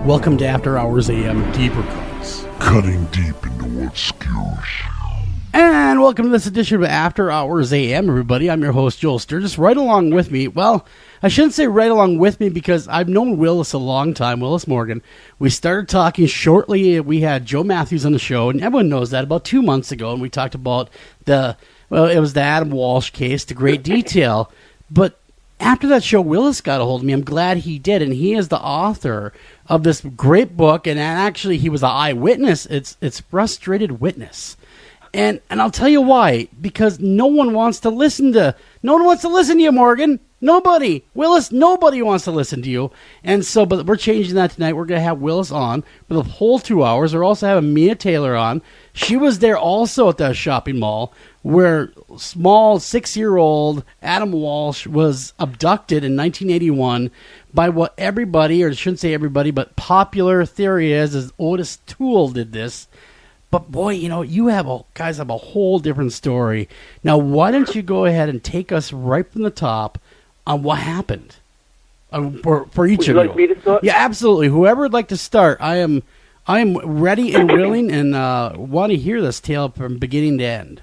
Welcome to After Hours AM Deeper Cuts. Cutting deep into what skews. And welcome to this edition of After Hours AM, everybody. I'm your host, Joel Sturgis. Right along with me, well, I shouldn't say right along with me because I've known Willis a long time, Willis Morgan. We started talking shortly. We had Joe Matthews on the show, and everyone knows that, about 2 months ago, and we talked about it was the Adam Walsh case to great detail. But after that show, Willis got a hold of me. I'm glad he did, and he is the author of this great book, and actually he was an eyewitness. It's Frustrated Witness. And I'll tell you why. Because no one wants to listen to you, Morgan. Nobody. Willis, nobody wants to listen to you. And so, but we're changing that tonight. We're going to have Willis on for the whole 2 hours. We're also having Mia Taylor on. She was there also at that shopping mall where small 6-year-old Adam Walsh was abducted in 1981 by what everybody, or I shouldn't say everybody, but popular theory is Otis Toole did this. But boy, you guys have a whole different story. Now, why don't you go ahead and take us right from the top on what happened for each of you? Would you like me to start? Yeah, absolutely. Whoever would like to start, I am ready and willing, and want to hear this tale from beginning to end.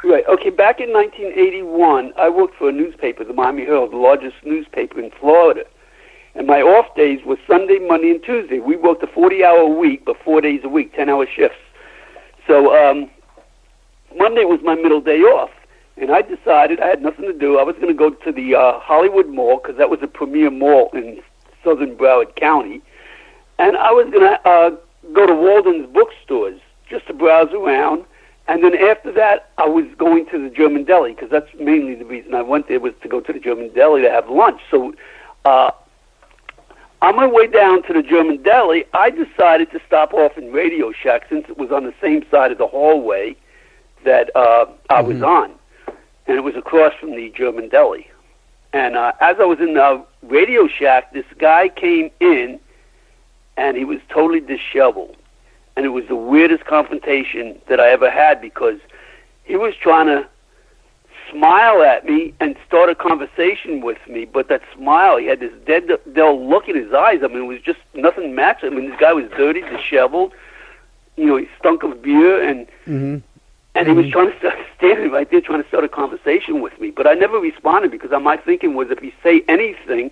Right. Okay. Back in 1981, I worked for a newspaper, the Miami Herald, the largest newspaper in Florida. And my off days were Sunday, Monday, and Tuesday. We worked a 40-hour week, but 4 days a week, 10-hour shifts. So Monday was my middle day off. And I decided I had nothing to do. I was going to go to the Hollywood Mall, because that was a premier mall in southern Broward County. And I was going to go to Walden's bookstores just to browse around. And then after that, I was going to the German deli, because that's mainly the reason I went there, was to go to the German deli to have lunch. So on my way down to the German deli, I decided to stop off in Radio Shack, since it was on the same side of the hallway that I was on. And it was across from the German deli. And as I was in the Radio Shack, this guy came in, and he was totally disheveled. And it was the weirdest confrontation that I ever had, because he was trying to smile at me and start a conversation with me, but that smile, he had this dead, dull look in his eyes. I mean, it was just nothing matched. I mean, this guy was dirty, disheveled. He stunk of beer, and he was trying to standing right there trying to start a conversation with me. But I never responded, because my thinking was, if he say anything,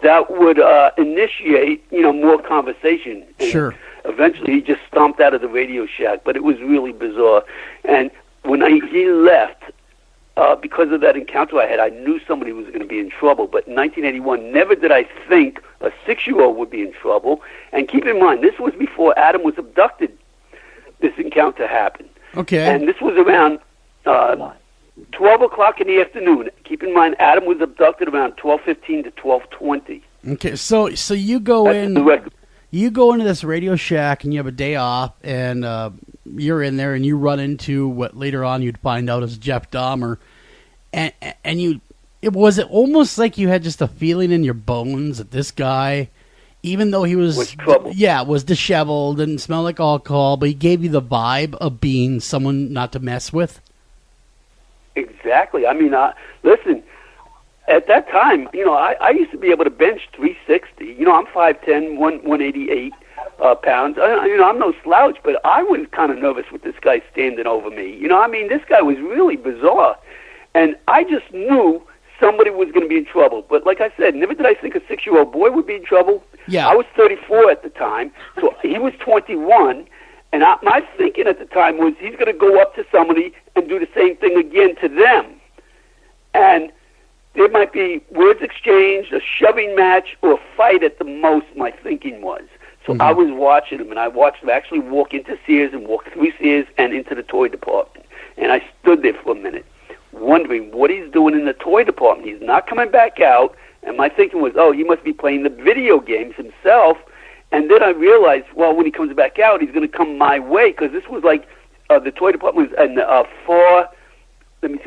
that would initiate, more conversation. And sure. Eventually, he just stomped out of the Radio Shack, but it was really bizarre. And when he left, because of that encounter I had, I knew somebody was going to be in trouble. But in 1981, never did I think a 6-year-old would be in trouble. And keep in mind, this was before Adam was abducted. This encounter happened. Okay. And this was around 12 o'clock in the afternoon. Keep in mind, Adam was abducted around 12:15 to 12:20. Okay, so you go You go into this Radio Shack, and you have a day off, and you're in there, and you run into what later on you'd find out is Jeff Dahmer, and was it almost like you had just a feeling in your bones that this guy, even though he was trouble. was disheveled and smelled like alcohol, but he gave you the vibe of being someone not to mess with? Exactly. I mean, listen. At that time, I used to be able to bench 360. I'm 5'10", 188 pounds. I'm no slouch, but I was kind of nervous with this guy standing over me. This guy was really bizarre. And I just knew somebody was going to be in trouble. But like I said, never did I think a 6-year-old boy would be in trouble. Yeah. I was 34 at the time, so he was 21. And my thinking at the time was, he's going to go up to somebody and do the same thing again to them. And there might be words exchanged, a shoving match, or a fight at the most, my thinking was. So I was watching him, and I watched him actually walk into Sears and walk through Sears and into the toy department. And I stood there for a minute, wondering what he's doing in the toy department. He's not coming back out, and my thinking was, he must be playing the video games himself. And then I realized, well, when he comes back out, he's going to come my way, because this was like the toy department was in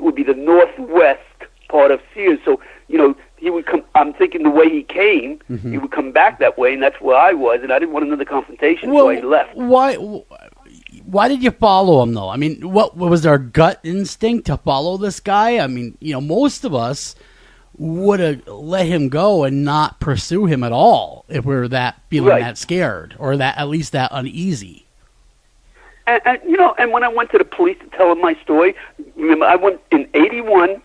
would be the northwest part of Sears. So, he would come, I'm thinking the way he came, he would come back that way, and that's where I was, and I didn't want another confrontation, so I left. Why did you follow him, though? I mean, what was our gut instinct to follow this guy? I mean, most of us would have let him go and not pursue him at all if we were feeling Right. that scared or that at least that uneasy. And and when I went to the police to tell them my story, remember I went in '81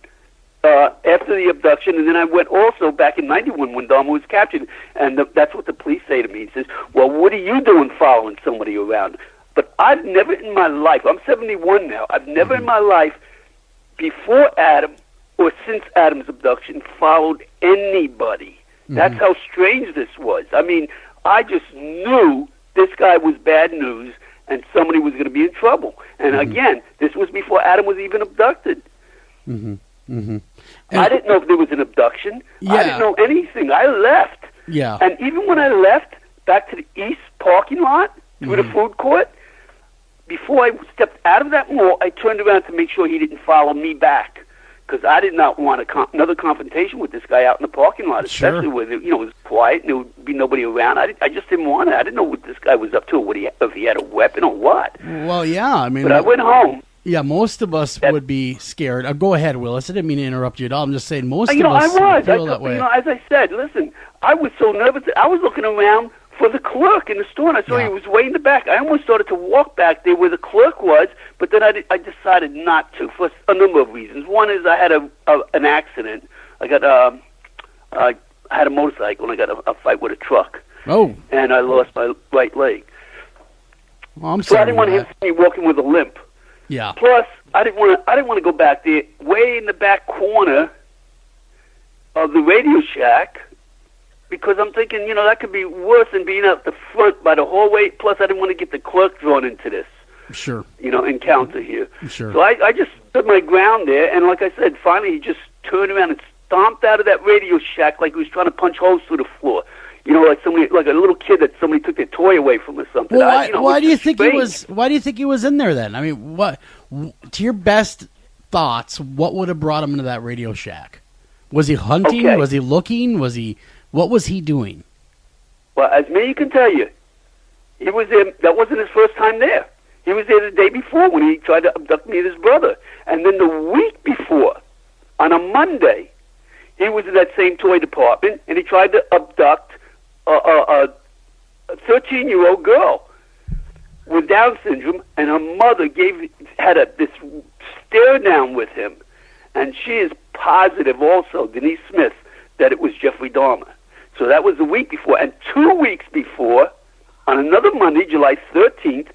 after the abduction, and then I went also back in '91 when Dahmer was captured, and that's what the police say to me. He says, "Well, what are you doing following somebody around?" But I've never in my life, I'm 71 now, I've never in my life before Adam or since Adam's abduction followed anybody. That's how strange this was. I mean, I just knew this guy was bad news and somebody was going to be in trouble. And again, this was before Adam was even abducted. I didn't know if there was an abduction. I didn't know anything. I left. Yeah. And even when I left back to the east parking lot through the food court, before I stepped out of that mall, I turned around to make sure he didn't follow me back, because I did not want another confrontation with this guy out in the parking lot, especially where it was quiet and there would be nobody around. I just didn't want it. I didn't know what this guy was up to, or if he had a weapon or what. Well, yeah, I mean, but I went home. Yeah, most of us would be scared. Go ahead, Willis. I didn't mean to interrupt you at all. I'm just saying most of us feel that way. As I said, listen, I was so nervous that I was looking around for the clerk in the store, and I saw he was way in the back. I almost started to walk back there where the clerk was, but then I decided not to for a number of reasons. One is I had an accident. I had a motorcycle, and I got a fight with a truck. Oh. And I lost my right leg. Well, I'm so sorry. I didn't want him to see me walking with a limp. Yeah. Plus, I didn't want to go back there, way in the back corner of the Radio Shack, because I'm thinking, that could be worse than being out the front by the hallway. Plus, I didn't want to get the clerk drawn into this, Sure. encounter here. Sure. So I just stood my ground there, and like I said, finally he just turned around and stomped out of that Radio Shack like he was trying to punch holes through the floor. Like a little kid that somebody took their toy away from or something. Well, why do you think he was? Why do you think he was in there then? I mean, what? To your best thoughts, what would have brought him into that Radio Shack? Was he hunting? Okay. Was he looking? What was he doing? Well, as me can tell you, he was there. That wasn't his first time there. He was there the day before when he tried to abduct me and his brother, and then the week before, on a Monday, he was in that same toy department and he tried to abduct a 13-year-old girl with Down syndrome, and her mother had this stare down with him, and she is positive also, Denise Smith, that it was Jeffrey Dahmer. So that was the week before, and 2 weeks before, on another Monday, July 13th,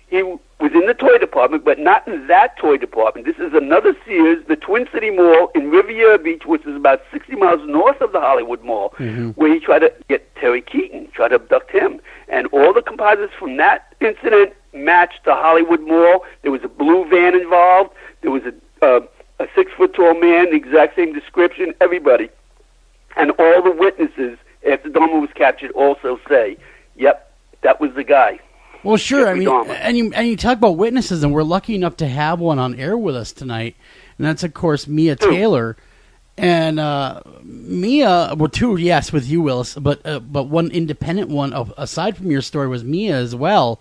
he was in the toy department, but not in that toy department. This is another Sears, the Twin City Mall in Riviera Beach, which is about 60 miles north of the Hollywood Mall, where he tried to get Terry Keaton, tried to abduct him. And all the composites from that incident matched the Hollywood Mall. There was a blue van involved. There was a 6-foot-tall man, the exact same description, everybody. And all the witnesses, after Dahmer was captured, also say, yep, that was the guy. Well, sure. Jeffrey Dahmer. And you talk about witnesses, and we're lucky enough to have one on air with us tonight, and that's of course Mia Taylor. And Mia, well, two, yes, with you, Willis, but one independent one aside from your story was Mia as well.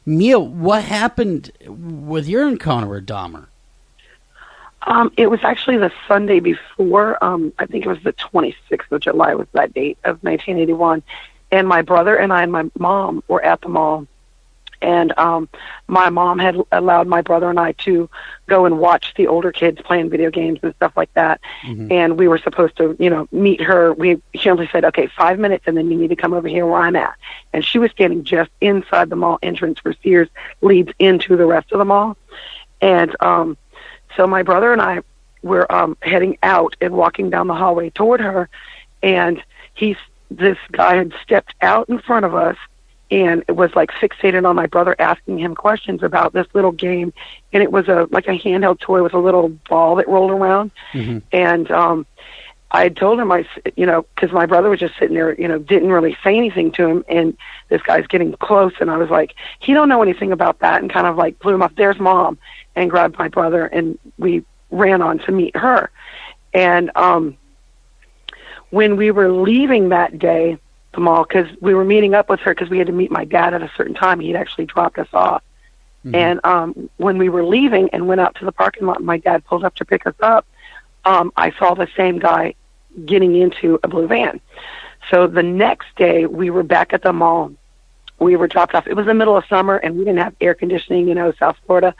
Mia, what happened with your encounter with Dahmer? It was actually the Sunday before. I think it was the 26th of July was that date of 1981. And my brother and I and my mom were at the mall. And my mom had allowed my brother and I to go and watch the older kids playing video games and stuff like that. And we were supposed to, meet her. She only said, okay, 5 minutes, and then you need to come over here where I'm at. And she was standing just inside the mall entrance where Sears leads into the rest of the mall. And so my brother and I were heading out and walking down the hallway toward her, and this guy had stepped out in front of us and it was like fixated on my brother, asking him questions about this little game. And it was like a handheld toy with a little ball that rolled around. And I told him, because my brother was just sitting there, didn't really say anything to him. And this guy's getting close. And I was like, he don't know anything about that. And kind of like blew him up. There's Mom. And grabbed my brother. And we ran on to meet her. And when we were leaving that day, the mall, because we were meeting up with her because we had to meet my dad at a certain time. He'd actually dropped us off. And when we were leaving and went out to the parking lot, and my dad pulled up to pick us up, I saw the same guy getting into a blue van. So the next day we were back at the mall. We were dropped off. It was the middle of summer, and we didn't have air conditioning, South Florida.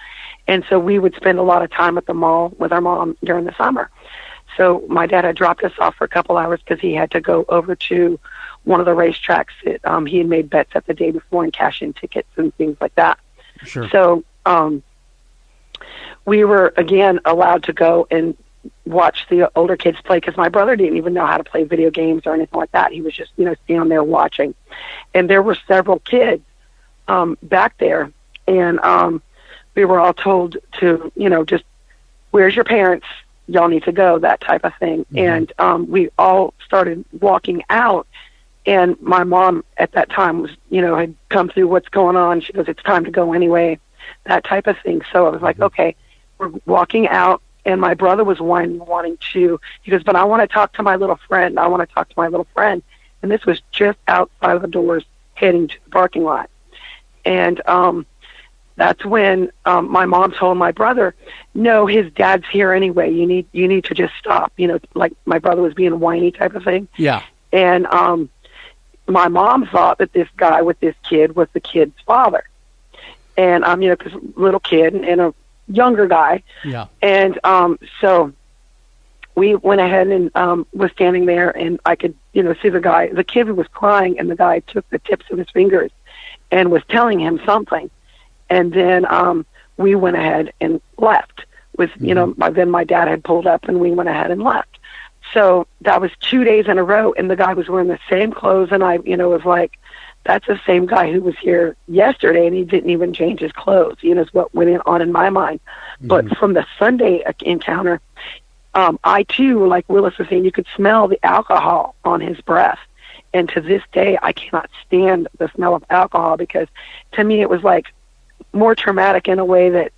And so we would spend a lot of time at the mall with our mom during the summer. So my dad had dropped us off for a couple hours because he had to go over to one of the racetracks that he had made bets at the day before and cash in tickets and things like that. Sure. So we were, again, allowed to go and watch the older kids play because my brother didn't even know how to play video games or anything like that. He was just, standing there watching. And there were several kids back there, and we were all told to, just, where's your parents? Y'all need to go, that type of thing. Mm-hmm. And we all started walking out, and my mom at that time was, had come through what's going on. She goes, it's time to go anyway, that type of thing. So I was like, okay, we're walking out. And my brother was wanting to, he goes, but I want to talk to my little friend. I want to talk to my little friend. And this was just outside of the doors heading to the parking lot. And that's when my mom told my brother, no, his dad's here anyway. You need to just stop. Like my brother was being whiny type of thing. Yeah. And my mom thought that this guy with this kid was the kid's father. And, because little kid and a younger guy. Yeah. And so we went ahead and was standing there, and I could, see the kid was crying, and the guy took the tips of his fingers and was telling him something. And then we went ahead and left with, then my dad had pulled up, and we went ahead and left. So that was 2 days in a row, and the guy was wearing the same clothes, and I, was like, that's the same guy who was here yesterday, and he didn't even change his clothes, is what went on in my mind. Mm-hmm. But from the Sunday encounter, I too, like Willis was saying, you could smell the alcohol on his breath. And to this day, I cannot stand the smell of alcohol, because to me it was like more traumatic in a way that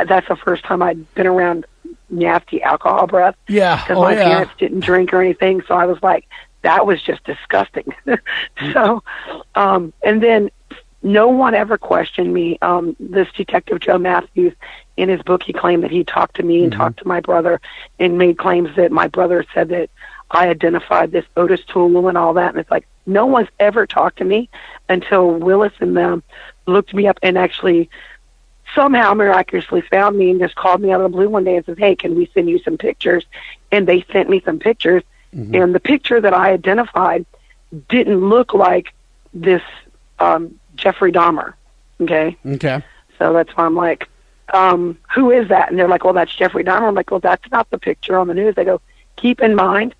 that's the first time I'd been around nasty alcohol breath. Yeah. Because my parents didn't drink or anything, so I was like, that was just disgusting. So, and then no one ever questioned me. This detective, Joe Matthews, in his book, he claimed that he talked to me and talked to my brother and made claims that my brother said that I identified this Otis tool and all that. And it's like, no one's ever talked to me until Willis and them looked me up and actually somehow miraculously found me and just called me out of the blue one day and says, hey, can we send you some pictures? And they sent me some pictures. Mm-hmm. And the picture that I identified didn't look like this Jeffrey Dahmer. Okay. So that's why I'm like, who is that? And they're like, well, that's Jeffrey Dahmer. I'm like, well, that's not the picture on the news. They go, keep in mind,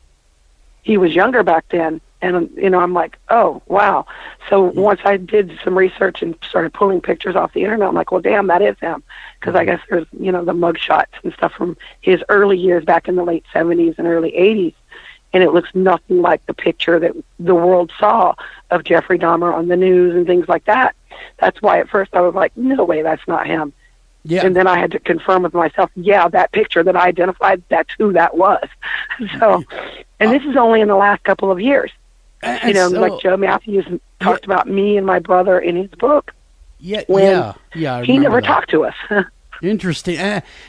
he was younger back then. And, I'm like, oh, wow. So once I did some research and started pulling pictures off the internet, I'm like, well, damn, that is him. Because I guess there's, the mug shots and stuff from his early years back in the late 70s and early 80s. And it looks nothing like the picture that the world saw of Jeffrey Dahmer on the news and things like that. That's why at first I was like, no way, that's not him. Yeah. And then I had to confirm with myself, yeah, that picture that I identified, that's who that was. So, and this is only in the last couple of years. Like Joe Matthews talked about me and my brother in his book. Yeah, he never talked to us. Interesting.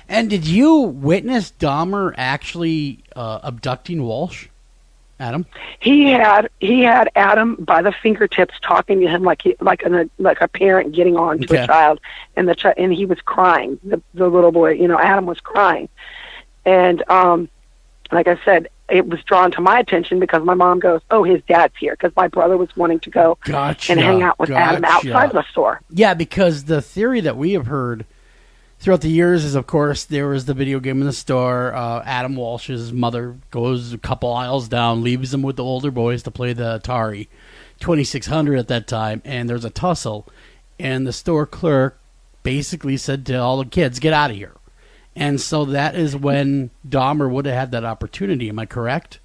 And did you witness Dahmer actually abducting Walsh, Adam? He had Adam by the fingertips, talking to him like a parent getting on to a child, and and he was crying. The little boy, Adam was crying, and like I said, it was drawn to my attention because my mom goes, "Oh, his dad's here," because my brother was wanting to go and hang out with Adam outside the store. Yeah, because the theory that we have heard throughout the years is, of course, there was the video game in the store. Adam Walsh's mother goes a couple aisles down, leaves him with the older boys to play the Atari 2600 at that time, and there's a tussle. And the store clerk basically said to all the kids, get out of here. And so that is when Dahmer would have had that opportunity. Am I correct?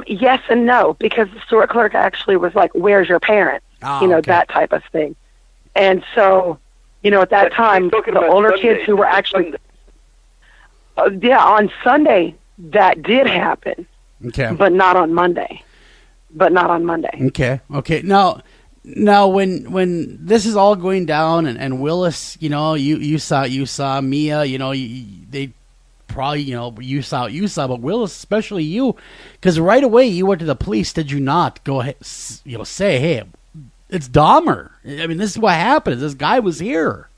Yes and no, because the store clerk actually was like, where's your parents? That type of thing. And so... at that time, the older Sunday, kids who were actually... on Sunday, that did happen. Okay. But not on Monday. Okay. Now when this is all going down and Willis, you saw Mia, they probably, you saw, but Willis, especially you, because right away you went to the police. Did you not go ahead, say, hey, it's Dahmer? I mean, this is what happened. This guy was here.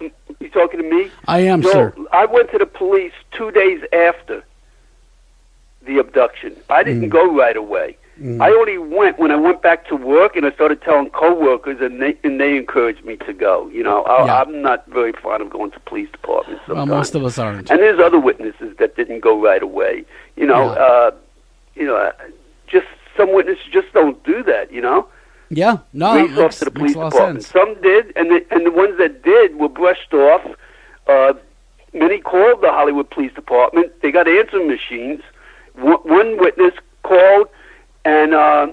You talking to me? I am, sir. I went to the police 2 days after the abduction. I didn't go right away. I only went when I went back to work, and I started telling coworkers, and they encouraged me to go. I'm not very fond of going to police departments sometimes. Well, most of us aren't. And there's other witnesses that didn't go right away. Just some witnesses just don't do that. Yeah, no, Police off to the police department. Some did, and the ones that did were brushed off. Many called the Hollywood Police Department. They got answering machines. One witness called, and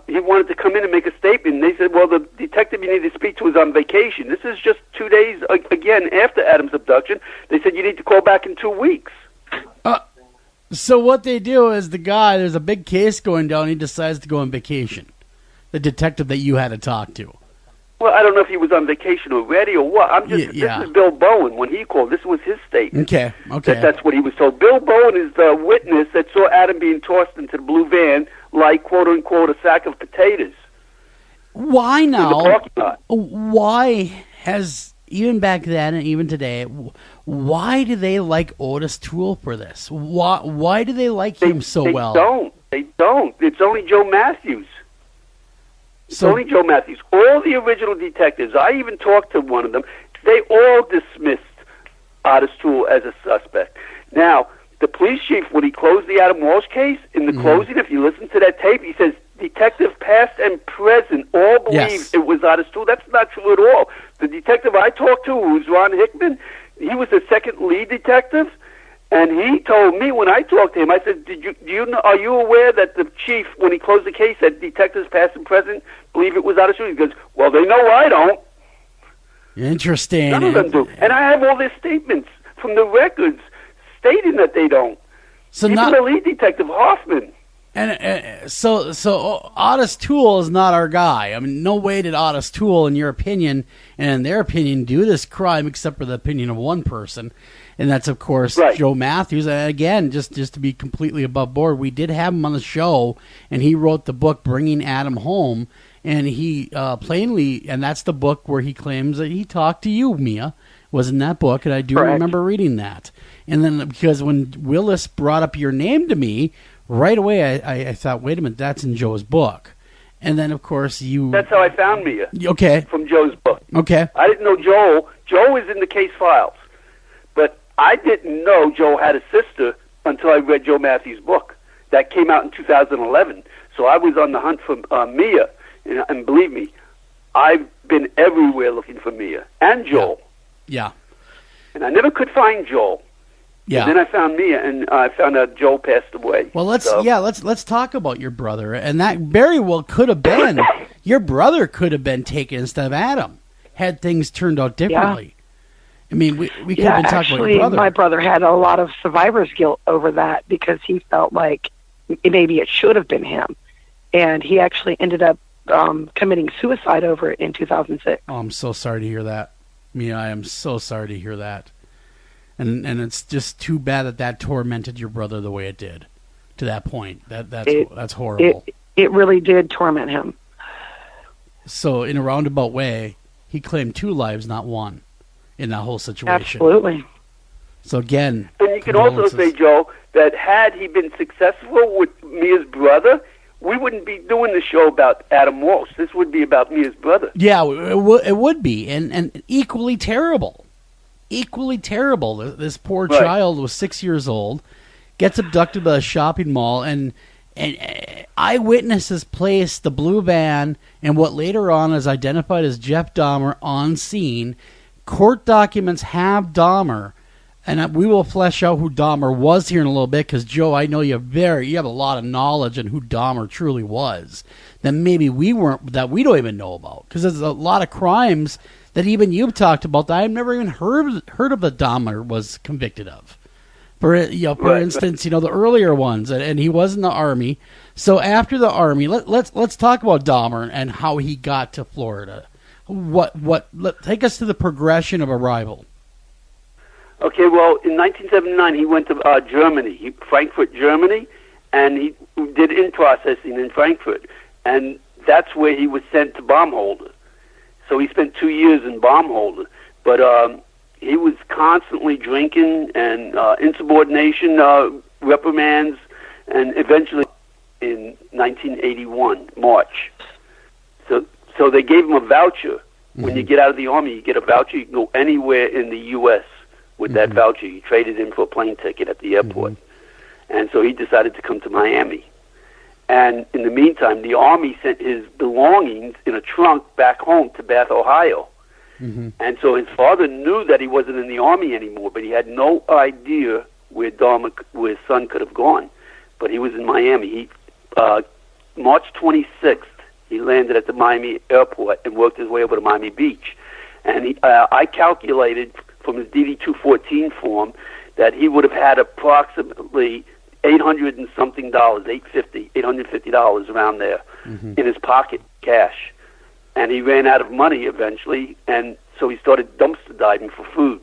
he wanted to come in and make a statement. They said, well, the detective you need to speak to is on vacation. This is just 2 days, again, after Adam's abduction. They said, you need to call back in 2 weeks. So what they do is there's a big case going down, he decides to go on vacation. The detective that you had to talk to. Well, I don't know if he was on vacation already or what. This is Bill Bowen. When he called, this was his statement. Okay. That's what he was told. Bill Bowen is the witness that saw Adam being tossed into the blue van like, quote-unquote, a sack of potatoes. Why now? In the parking lot. Why has, even back then and even today, why do they like Otis Toole for this? Why do they like him so well? They don't. It's only Joe Matthews. So, only Joe Matthews. All the original detectives, I even talked to one of them, they all dismissed Otis Toole as a suspect. Now, the police chief, when he closed the Adam Walsh case, in the closing, if you listen to that tape, he says, detective past and present all believe it was Otis Toole. That's not true at all. The detective I talked to, who was Ron Hickman, he was the second lead detective, and he told me when I talked to him, I said, are you aware that the chief, when he closed the case, said detectives past and present believe it was Otis Toole? He goes, well, they know I don't. Interesting. None of them do. And I have all their statements from the records stating that they don't. So even the lead detective, Hoffman. And so Otis Toole is not our guy. I mean, no way did Otis Toole, in your opinion and in their opinion, do this crime, except for the opinion of one person. And that's, of course, Joe Matthews. And again, just to be completely above board, we did have him on the show, and he wrote the book Bringing Adam Home. And he plainly, and that's the book where he claims that he talked to you, Mia, was in that book. And I do remember reading that. And then because when Willis brought up your name to me, right away I thought, wait a minute, that's in Joe's book. And then, of course, you... That's how I found Mia. Okay. From Joe's book. Okay. I didn't know Joe. Joe is in the case files. But I didn't know Joe had a sister until I read Joe Matthews' book. That came out in 2011. So I was on the hunt for Mia. And believe me, I've been everywhere looking for Mia. And Joel. Yeah. And I never could find Joel. Yeah. And then I found Mia, and I found out Joel passed away. Well, let's talk about your brother, and that very well could have been your brother could have been taken instead of Adam had things turned out differently. I mean, we could have been talking about your brother. My brother had a lot of survivor's guilt over that because he felt like maybe it should have been him, and he actually ended up committing suicide over it in 2006. Oh, I'm so sorry to hear that, Mia. I am so sorry to hear that. And it's just too bad that tormented your brother the way it did, to that point. That's horrible. It really did torment him. So in a roundabout way, he claimed 2 lives, not 1, in that whole situation. Absolutely. So again, and you can also say, Joe, that had he been successful with Mia's brother, we wouldn't be doing the show about Adam Walsh. This would be about Mia's brother. Yeah, it would be, and equally terrible. Equally terrible. This poor child was 6 years old, gets abducted by a shopping mall, and eyewitnesses placed the blue van and what later on is identified as Jeff Dahmer on scene. Court documents have Dahmer, and we will flesh out who Dahmer was here in a little bit, because Joe, I know you have a lot of knowledge on who Dahmer truly was that maybe we don't even know about, because there's a lot of crimes that even you've talked about that I've never even heard of that Dahmer was convicted of. For instance, the earlier ones, and he was in the Army. So after the Army, let's talk about Dahmer and how he got to Florida. Take us to the progression of arrival. Okay, well, in 1979, he went to Germany, Frankfurt, Germany, and he did in-processing in Frankfurt. And that's where he was sent to Baumholder. So he spent 2 years in Baumholder. But he was constantly drinking and insubordination reprimands, and eventually in 1981, March. So they gave him a voucher. When you get out of the Army, you get a voucher. You can go anywhere in the U.S. with that voucher. You trade it in for a plane ticket at the airport. And so he decided to come to Miami. And in the meantime, the Army sent his belongings in a trunk back home to Bath, Ohio. And so his father knew that he wasn't in the Army anymore, but he had no idea where his son could have gone. But he was in Miami. March 26th, he landed at the Miami airport and worked his way over to Miami Beach. And I calculated from his DD-214 form that he would have had approximately $800 and something, $850 around there in his pocket, cash. And he ran out of money eventually, and so he started dumpster diving for food.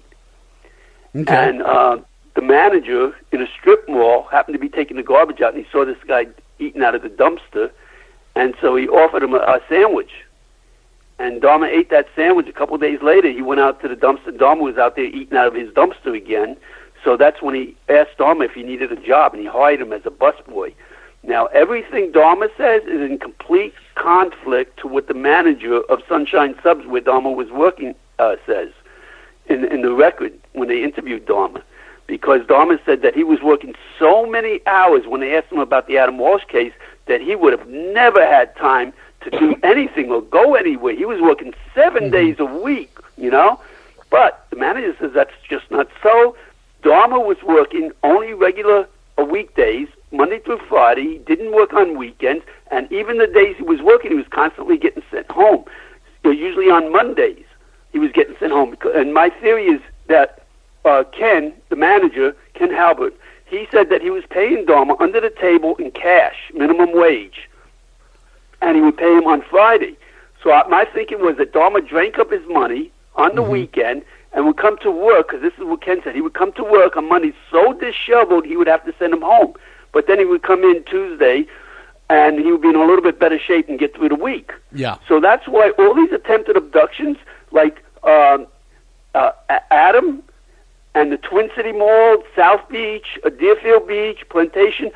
Okay. And the manager in a strip mall happened to be taking the garbage out, and he saw this guy eating out of the dumpster, and so he offered him a sandwich. And Dahmer ate that sandwich. A couple of days later, he went out to the dumpster. Dahmer was out there eating out of his dumpster again. So that's when he asked Dahmer if he needed a job, and he hired him as a busboy. Now, everything Dahmer says is in complete conflict to what the manager of Sunshine Subs, where Dahmer was working, says in the record when they interviewed Dahmer. Because Dahmer said that he was working so many hours when they asked him about the Adam Walsh case that he would have never had time to do anything or go anywhere. He was working 7 days a week, you know? But the manager says that's just not so. Dahmer was working only regular weekdays, Monday through Friday. He didn't work on weekends, and even the days he was working, he was constantly getting sent home. So usually on Mondays, he was getting sent home. And my theory is that Ken, the manager, Ken Halbert, he said that he was paying Dahmer under the table in cash, minimum wage, and he would pay him on Friday. So my thinking was that Dahmer drank up his money on the weekend and would come to work, because this is what Ken said. He would come to work on Monday so disheveled he would have to send him home. But then he would come in Tuesday, and he would be in a little bit better shape and get through the week. Yeah. So that's why all these attempted abductions, like Adam and the Twin City Mall, South Beach, Deerfield Beach, Plantation,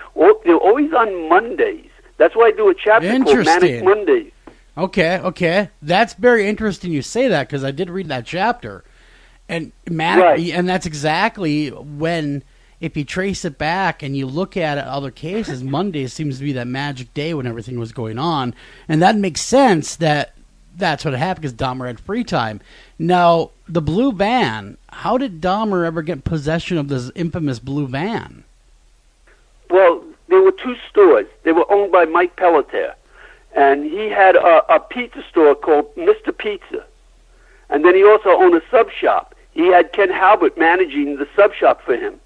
they're always on Mondays. That's why I do a chapter called Manic Mondays. Okay. That's very interesting you say that, because I did read that chapter. And and that's exactly when, if you trace it back and you look at other cases, Monday seems to be that magic day when everything was going on. And that makes sense that that's what happened, because Dahmer had free time. Now, the blue van, how did Dahmer ever get possession of this infamous blue van? Well, there were two stores. They were owned by Mike Pelletier. And he had a pizza store called Mr. Pizza. And then he also owned a sub shop. He had Ken Halbert managing the sub shop for him.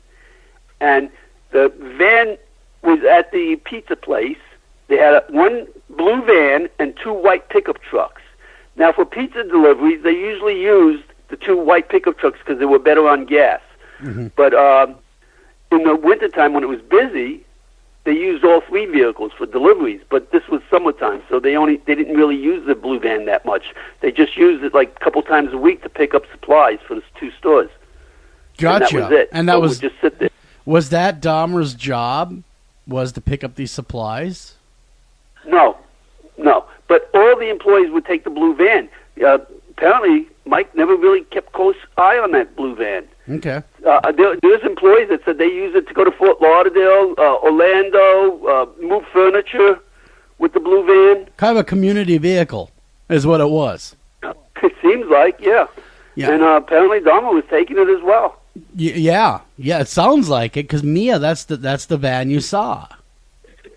And the van was at the pizza place. They had one blue van and two white pickup trucks. Now, for pizza deliveries, they usually used the two white pickup trucks because they were better on gas. But in the wintertime, when it was busy, they used all three vehicles for deliveries. But this was summertime, so they didn't really use the blue van that much. They just used it like a couple times a week to pick up supplies for the two stores. Gotcha. And that was it. And that was just sit there. Was that Dahmer's job? Was to pick up these supplies? No. But all the employees would take the blue van. Apparently, Mike never really kept close eye on that blue van. Okay. There's employees that said they use it to go to Fort Lauderdale, Orlando, move furniture with the blue van. Kind of a community vehicle is what it was. It seems like, yeah. And apparently Dahmer was taking it as well. Yeah, it sounds like it, because Mia, that's the van you saw.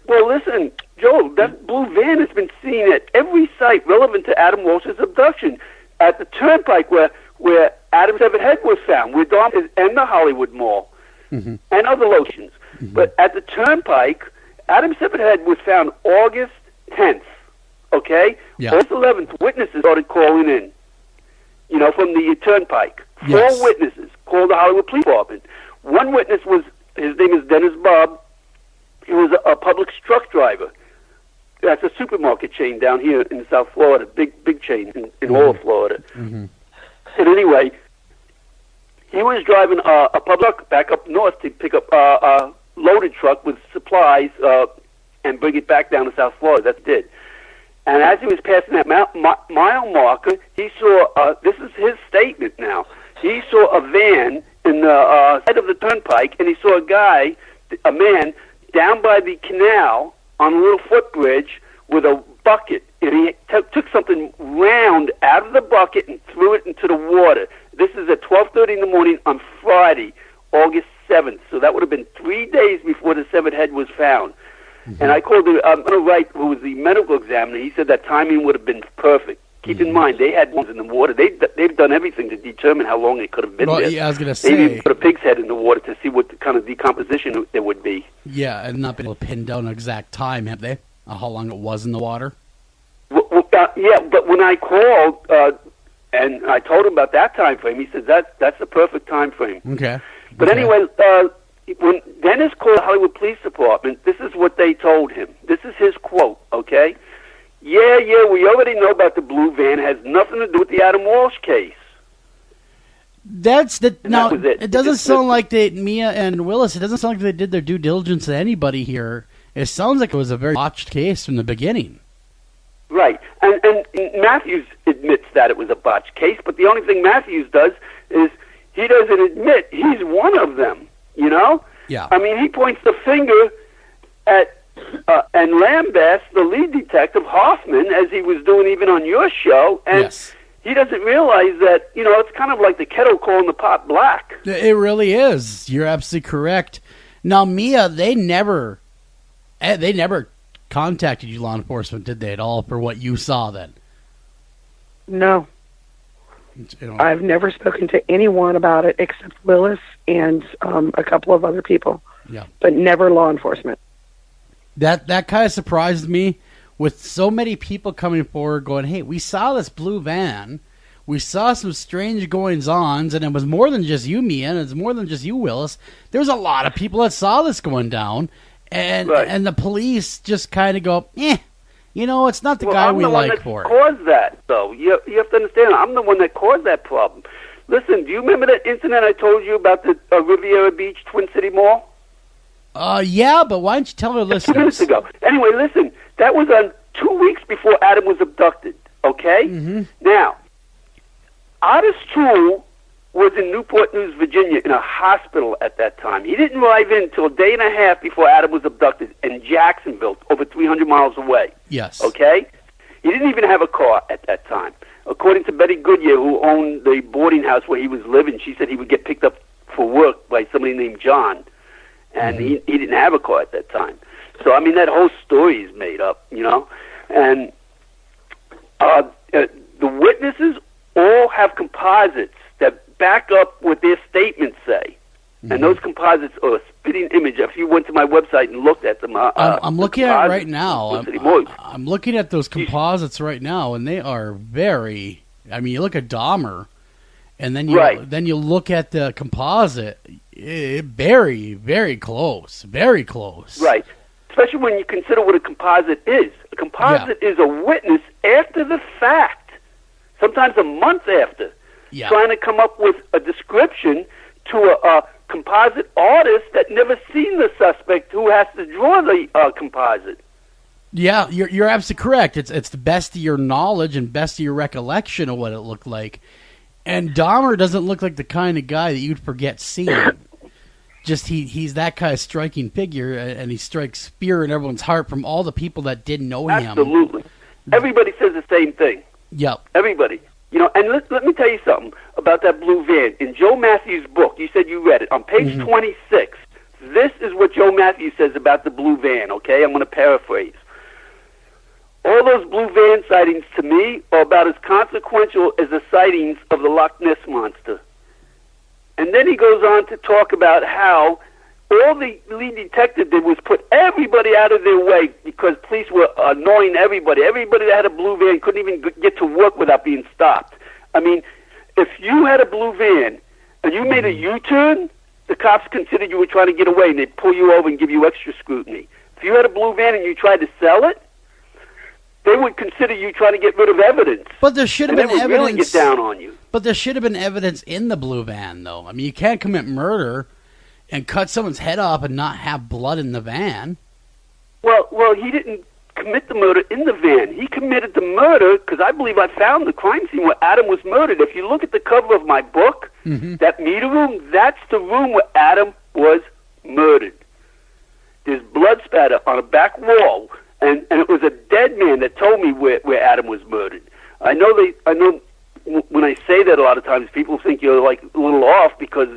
Well, listen, Joe, that blue van has been seen at every site relevant to Adam Walsh's abduction. At the Turnpike, where Adam Severed Head was found, where Dahmer is, and the Hollywood Mall, and other locations. But at the Turnpike, Adam Severed Head was found August 10th, okay? Yeah. August 11th, witnesses started calling in, from the Turnpike. 4 witnesses called the Hollywood Police Department. One witness his name is Dennis Bob. He was a Publix truck driver. That's a supermarket chain down here in South Florida, big chain in all of Florida. Mm-hmm. And anyway, he was driving a Publix back up north to pick up a loaded truck with supplies and bring it back down to South Florida. That's what he did. And as he was passing that mile marker, he saw, this is his statement now, he saw a van in the side of the turnpike, and he saw a man, down by the canal on a little footbridge with a bucket, and he took something round out of the bucket and threw it into the water. This is at 12:30 in the morning on Friday, August 7th. So that would have been 3 days before the severed head was found. Mm-hmm. And I called Wright, who was the medical examiner. He said that timing would have been perfect. Keep in mind, they had ones in the water. They've done everything to determine how long it could have been there. Yeah, I was going to say. They even put a pig's head in the water to see what kind of decomposition there would be. Yeah, and not been able to pin down an exact time, have they? How long it was in the water? Yeah, but when I called and I told him about that time frame, he said that's the perfect time frame. Okay. But anyway, when Dennis called the Hollywood Police Department, this is what they told him. This is his quote, okay? Yeah, we already know about the blue van. It has nothing to do with the Adam Walsh case. That's the... Now, that was it. It doesn't sound like Mia and Willis, it doesn't sound like they did their due diligence to anybody here. It sounds like it was a very botched case from the beginning. Right. And Matthews admits that it was a botched case, but the only thing Matthews does is he doesn't admit he's one of them, you know? Yeah. I mean, he points the finger at... and lambasts the lead detective, Hoffman, as he was doing even on your show, and yes. He doesn't realize that, it's kind of like the kettle calling the pot black. It really is. You're absolutely correct. Now, Mia, they never contacted you, law enforcement, did they, at all, for what you saw then? No. I've never spoken to anyone about it except Willis and a couple of other people. Yeah. But never law enforcement. That kind of surprised me, with so many people coming forward going, hey, we saw this blue van, we saw some strange goings-ons, and it was more than just you, Mia, and it's more than just you, Willis. There was a lot of people that saw this going down, and right. And the police just kind of go, it's not the guy we like for it. I'm the one that caused that, though. You have to understand, I'm the one that caused that problem. Listen, do you remember that incident I told you about the Riviera Beach Twin City Mall? Yeah, but why don't you tell our listeners? 2 minutes ago. Anyway, listen, that was on 2 weeks before Adam was abducted, okay? Mm-hmm. Now, Otis Toole was in Newport News, Virginia, in a hospital at that time. He didn't arrive in until a day and a half before Adam was abducted in Jacksonville, over 300 miles away. Yes. Okay? He didn't even have a car at that time. According to Betty Goodyear, who owned the boarding house where he was living, she said he would get picked up for work by somebody named John. And he didn't have a car at that time. So, I mean, that whole story is made up, And the witnesses all have composites that back up what their statements say. Mm-hmm. And those composites are a spitting image. If you went to my website and looked at them... I'm looking at it right now. I'm looking at those composites right now, and they are very... I mean, you look at Dahmer, and then you look at the composite... very, very close. Very close. Right. Especially when you consider what a composite is. A composite is a witness after the fact, sometimes a month after, trying to come up with a description to a composite artist that never seen the suspect who has to draw the composite. Yeah, you're absolutely correct. It's the best of your knowledge and best of your recollection of what it looked like. And Dahmer doesn't look like the kind of guy that you'd forget seeing. Just he's that kind of striking figure, and he strikes fear in everyone's heart from all the people that didn't know him. Absolutely. Everybody says the same thing. Yep. Everybody. And let me tell you something about that blue van. In Joe Matthews' book, you said you read it, on page 26, this is what Joe Matthews says about the blue van, okay? I'm going to paraphrase. All those blue van sightings, to me, are about as consequential as the sightings of the Loch Ness Monster. And then he goes on to talk about how all the lead detective did was put everybody out of their way because police were annoying everybody. Everybody that had a blue van couldn't even get to work without being stopped. I mean, if you had a blue van and you made a U-turn, the cops considered you were trying to get away, and they'd pull you over and give you extra scrutiny. If you had a blue van and you tried to sell it, they would consider you trying to get rid of evidence. But there should have and been they would evidence. really get down on you. But there should have been evidence in the blue van, though. I mean, you can't commit murder and cut someone's head off and not have blood in the van. Well, he didn't commit the murder in the van. He committed the murder because I believe I found the crime scene where Adam was murdered. If you look at the cover of my book, that meter room, that's the room where Adam was murdered. There's blood spatter on a back wall, and it was a dead man that told me where Adam was murdered. I know when I say that a lot of times people think you're like a little off because,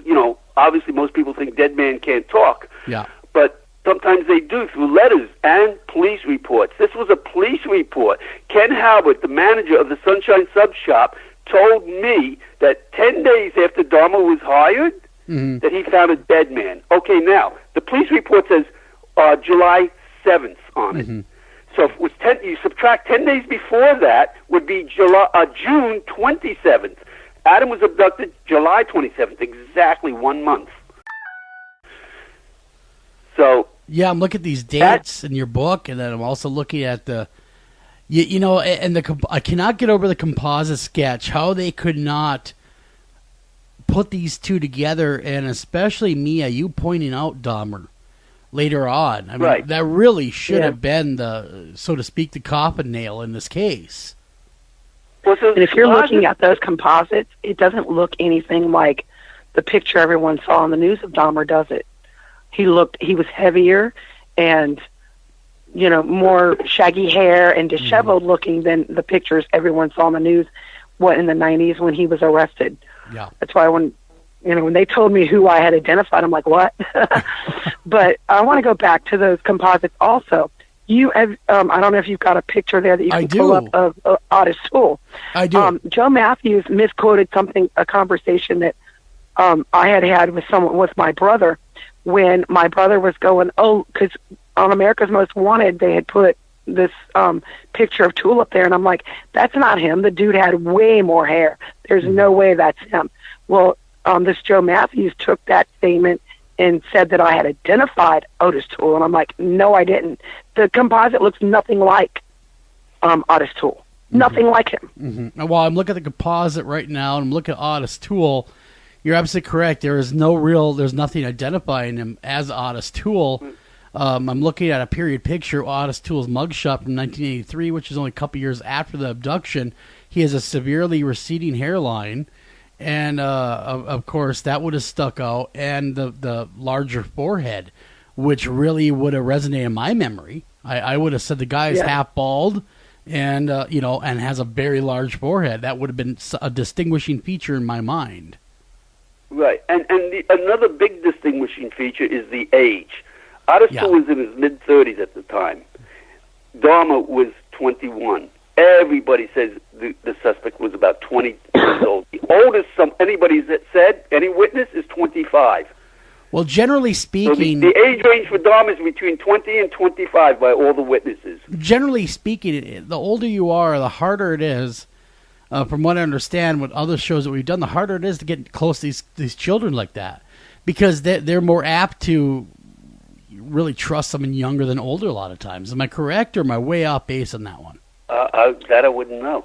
obviously most people think dead man can't talk. Yeah. But sometimes they do through letters and police reports. This was a police report. Ken Halbert, the manager of the Sunshine Sub Shop, told me that 10 days after Dahmer was hired, that he found a dead man. Okay, now, the police report says July 7th on it. So if it was you subtract 10 days before that would be June 27th. Adam was abducted July 27th, exactly 1 month. So yeah, I'm looking at these dates in your book, and then I'm also looking at the, I cannot get over the composite sketch, how they could not put these two together, and especially Mia, you pointing out Dahmer later on. I mean, right. That really should have been the, so to speak, the coffin nail in this case. Well, so and if you're looking at those composites, it doesn't look anything like the picture everyone saw on the news of Dahmer, does it? He was heavier and, more shaggy hair and disheveled looking than the pictures everyone saw on the news, in the 90s when he was arrested. Yeah. That's why when they told me who I had identified, I'm like, what? But I want to go back to those composites also. You have, I don't know if you've got a picture there that you can pull up of Otis Toole. I do. Joe Matthews misquoted a conversation that I had with my brother when my brother was going, because on America's Most Wanted, they had put this picture of Toole up there, and I'm like, that's not him. The dude had way more hair. There's no way that's him. Well, this Joe Matthews took that statement and said that I had identified Otis Toole, and I'm like, no, I didn't. The composite looks nothing like Otis Toole. Nothing like him. Well, I'm looking at the composite right now, and I'm looking at Otis Toole. You're absolutely correct. There's nothing identifying him as Otis Toole. I'm looking at a period picture of Otis Toole's mugshot from 1983, which is only a couple years after the abduction. He has a severely receding hairline, and of course that would have stuck out, and the larger forehead, which really would have resonated in my memory. I would have said the guy is half bald, and and has a very large forehead. That would have been a distinguishing feature in my mind. Right, and another big distinguishing feature is the age. Otis Toole was in his mid-30s at the time. Dahmer was 21. Everybody says the suspect was about 20 years old. The oldest anybody said, any witness, is 25. Well, generally speaking... So the age range for Dahmer is between 20 and 25 by all the witnesses. Generally speaking, the older you are, the harder it is. From what I understand, with other shows that we've done, the harder it is to get close to these children like that, because they're more apt to really trust someone younger than older a lot of times. Am I correct, or am I way off base on that one? That I wouldn't know.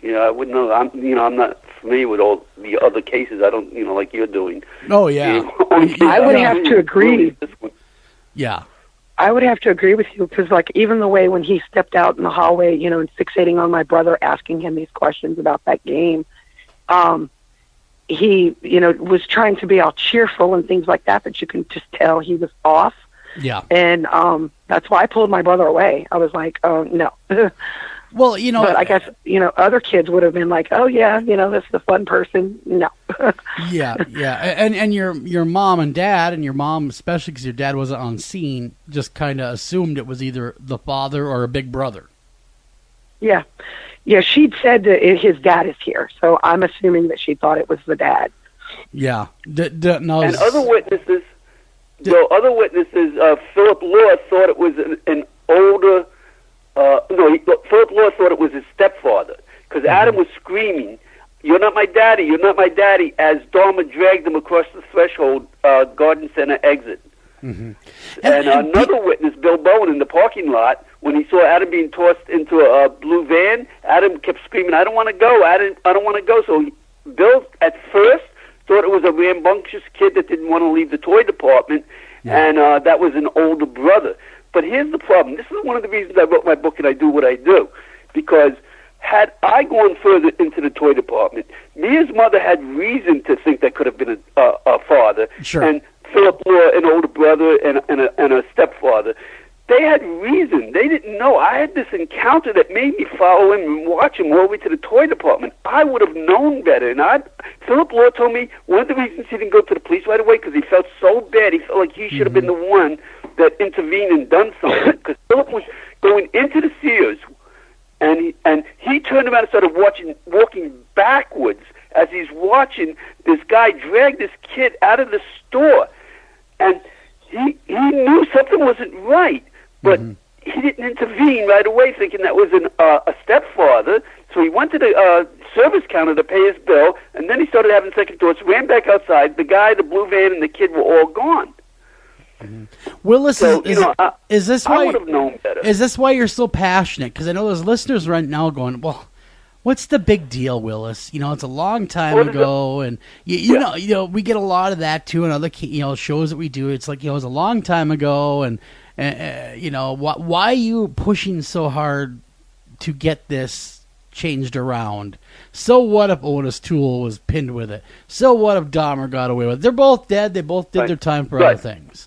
I wouldn't know. I'm not familiar with all the other cases. I don't, like you're doing. Oh yeah. I would have to agree. Yeah. I would have to agree with you because, even the way when he stepped out in the hallway, and fixating on my brother, asking him these questions about that game, he, was trying to be all cheerful and things like that, but you can just tell he was off. Yeah. And that's why I pulled my brother away. I was like, oh, no. Well, But I guess, other kids would have been like, oh, yeah, this is a fun person. No. Yeah. And your mom and dad, and your mom especially because your dad wasn't on scene, just kind of assumed it was either the father or a big brother. Yeah. Yeah, she'd said that his dad is here, so I'm assuming that she thought it was the dad. Yeah. And other witnesses... Philip Law thought it was an older... Philip Law thought it was his stepfather, because Adam was screaming, "You're not my daddy, you're not my daddy," as Dharma dragged him across the threshold, Garden Center exit. Mm-hmm. And another witness, Bill Bowen, in the parking lot, when he saw Adam being tossed into a blue van, Adam kept screaming, "I don't want to go, I don't want to go." So Bill, at first, thought it was a rambunctious kid that didn't want to leave the toy department, and that was an older brother. But here's the problem. This is one of the reasons I wrote my book and I do what I do. Because had I gone further into the toy department, Mia's mother had reason to think that could have been a father. Sure. And Philip Law, an older brother, and a stepfather. They had reason. They didn't know. I had this encounter that made me follow him and watch him all the way to the toy department. I would have known better. And Philip Law told me one of the reasons he didn't go to the police right away because he felt so bad. He felt like he should have been the one that intervened and done something. Because Philip was going into the Sears, and he turned around and started walking backwards as he's watching this guy drag this kid out of the store. And he knew something wasn't right. But he didn't intervene right away, thinking that was a stepfather. So he went to the service counter to pay his bill, and then he started having second thoughts, ran back outside. The guy, the blue van, and the kid were all gone. Willis, So, is this I why? would have known better. Is this why you're so passionate? Because I know there's listeners right now going, "Well, what's the big deal, Willis? It's a long time ago, and you know, we get a lot of that too, and other shows that we do. It's like it was a long time ago, and why are you pushing so hard to get this changed around? So what if Otis Toole was pinned with it? So what if Dahmer got away with it? They're both dead. They both did their time for other things.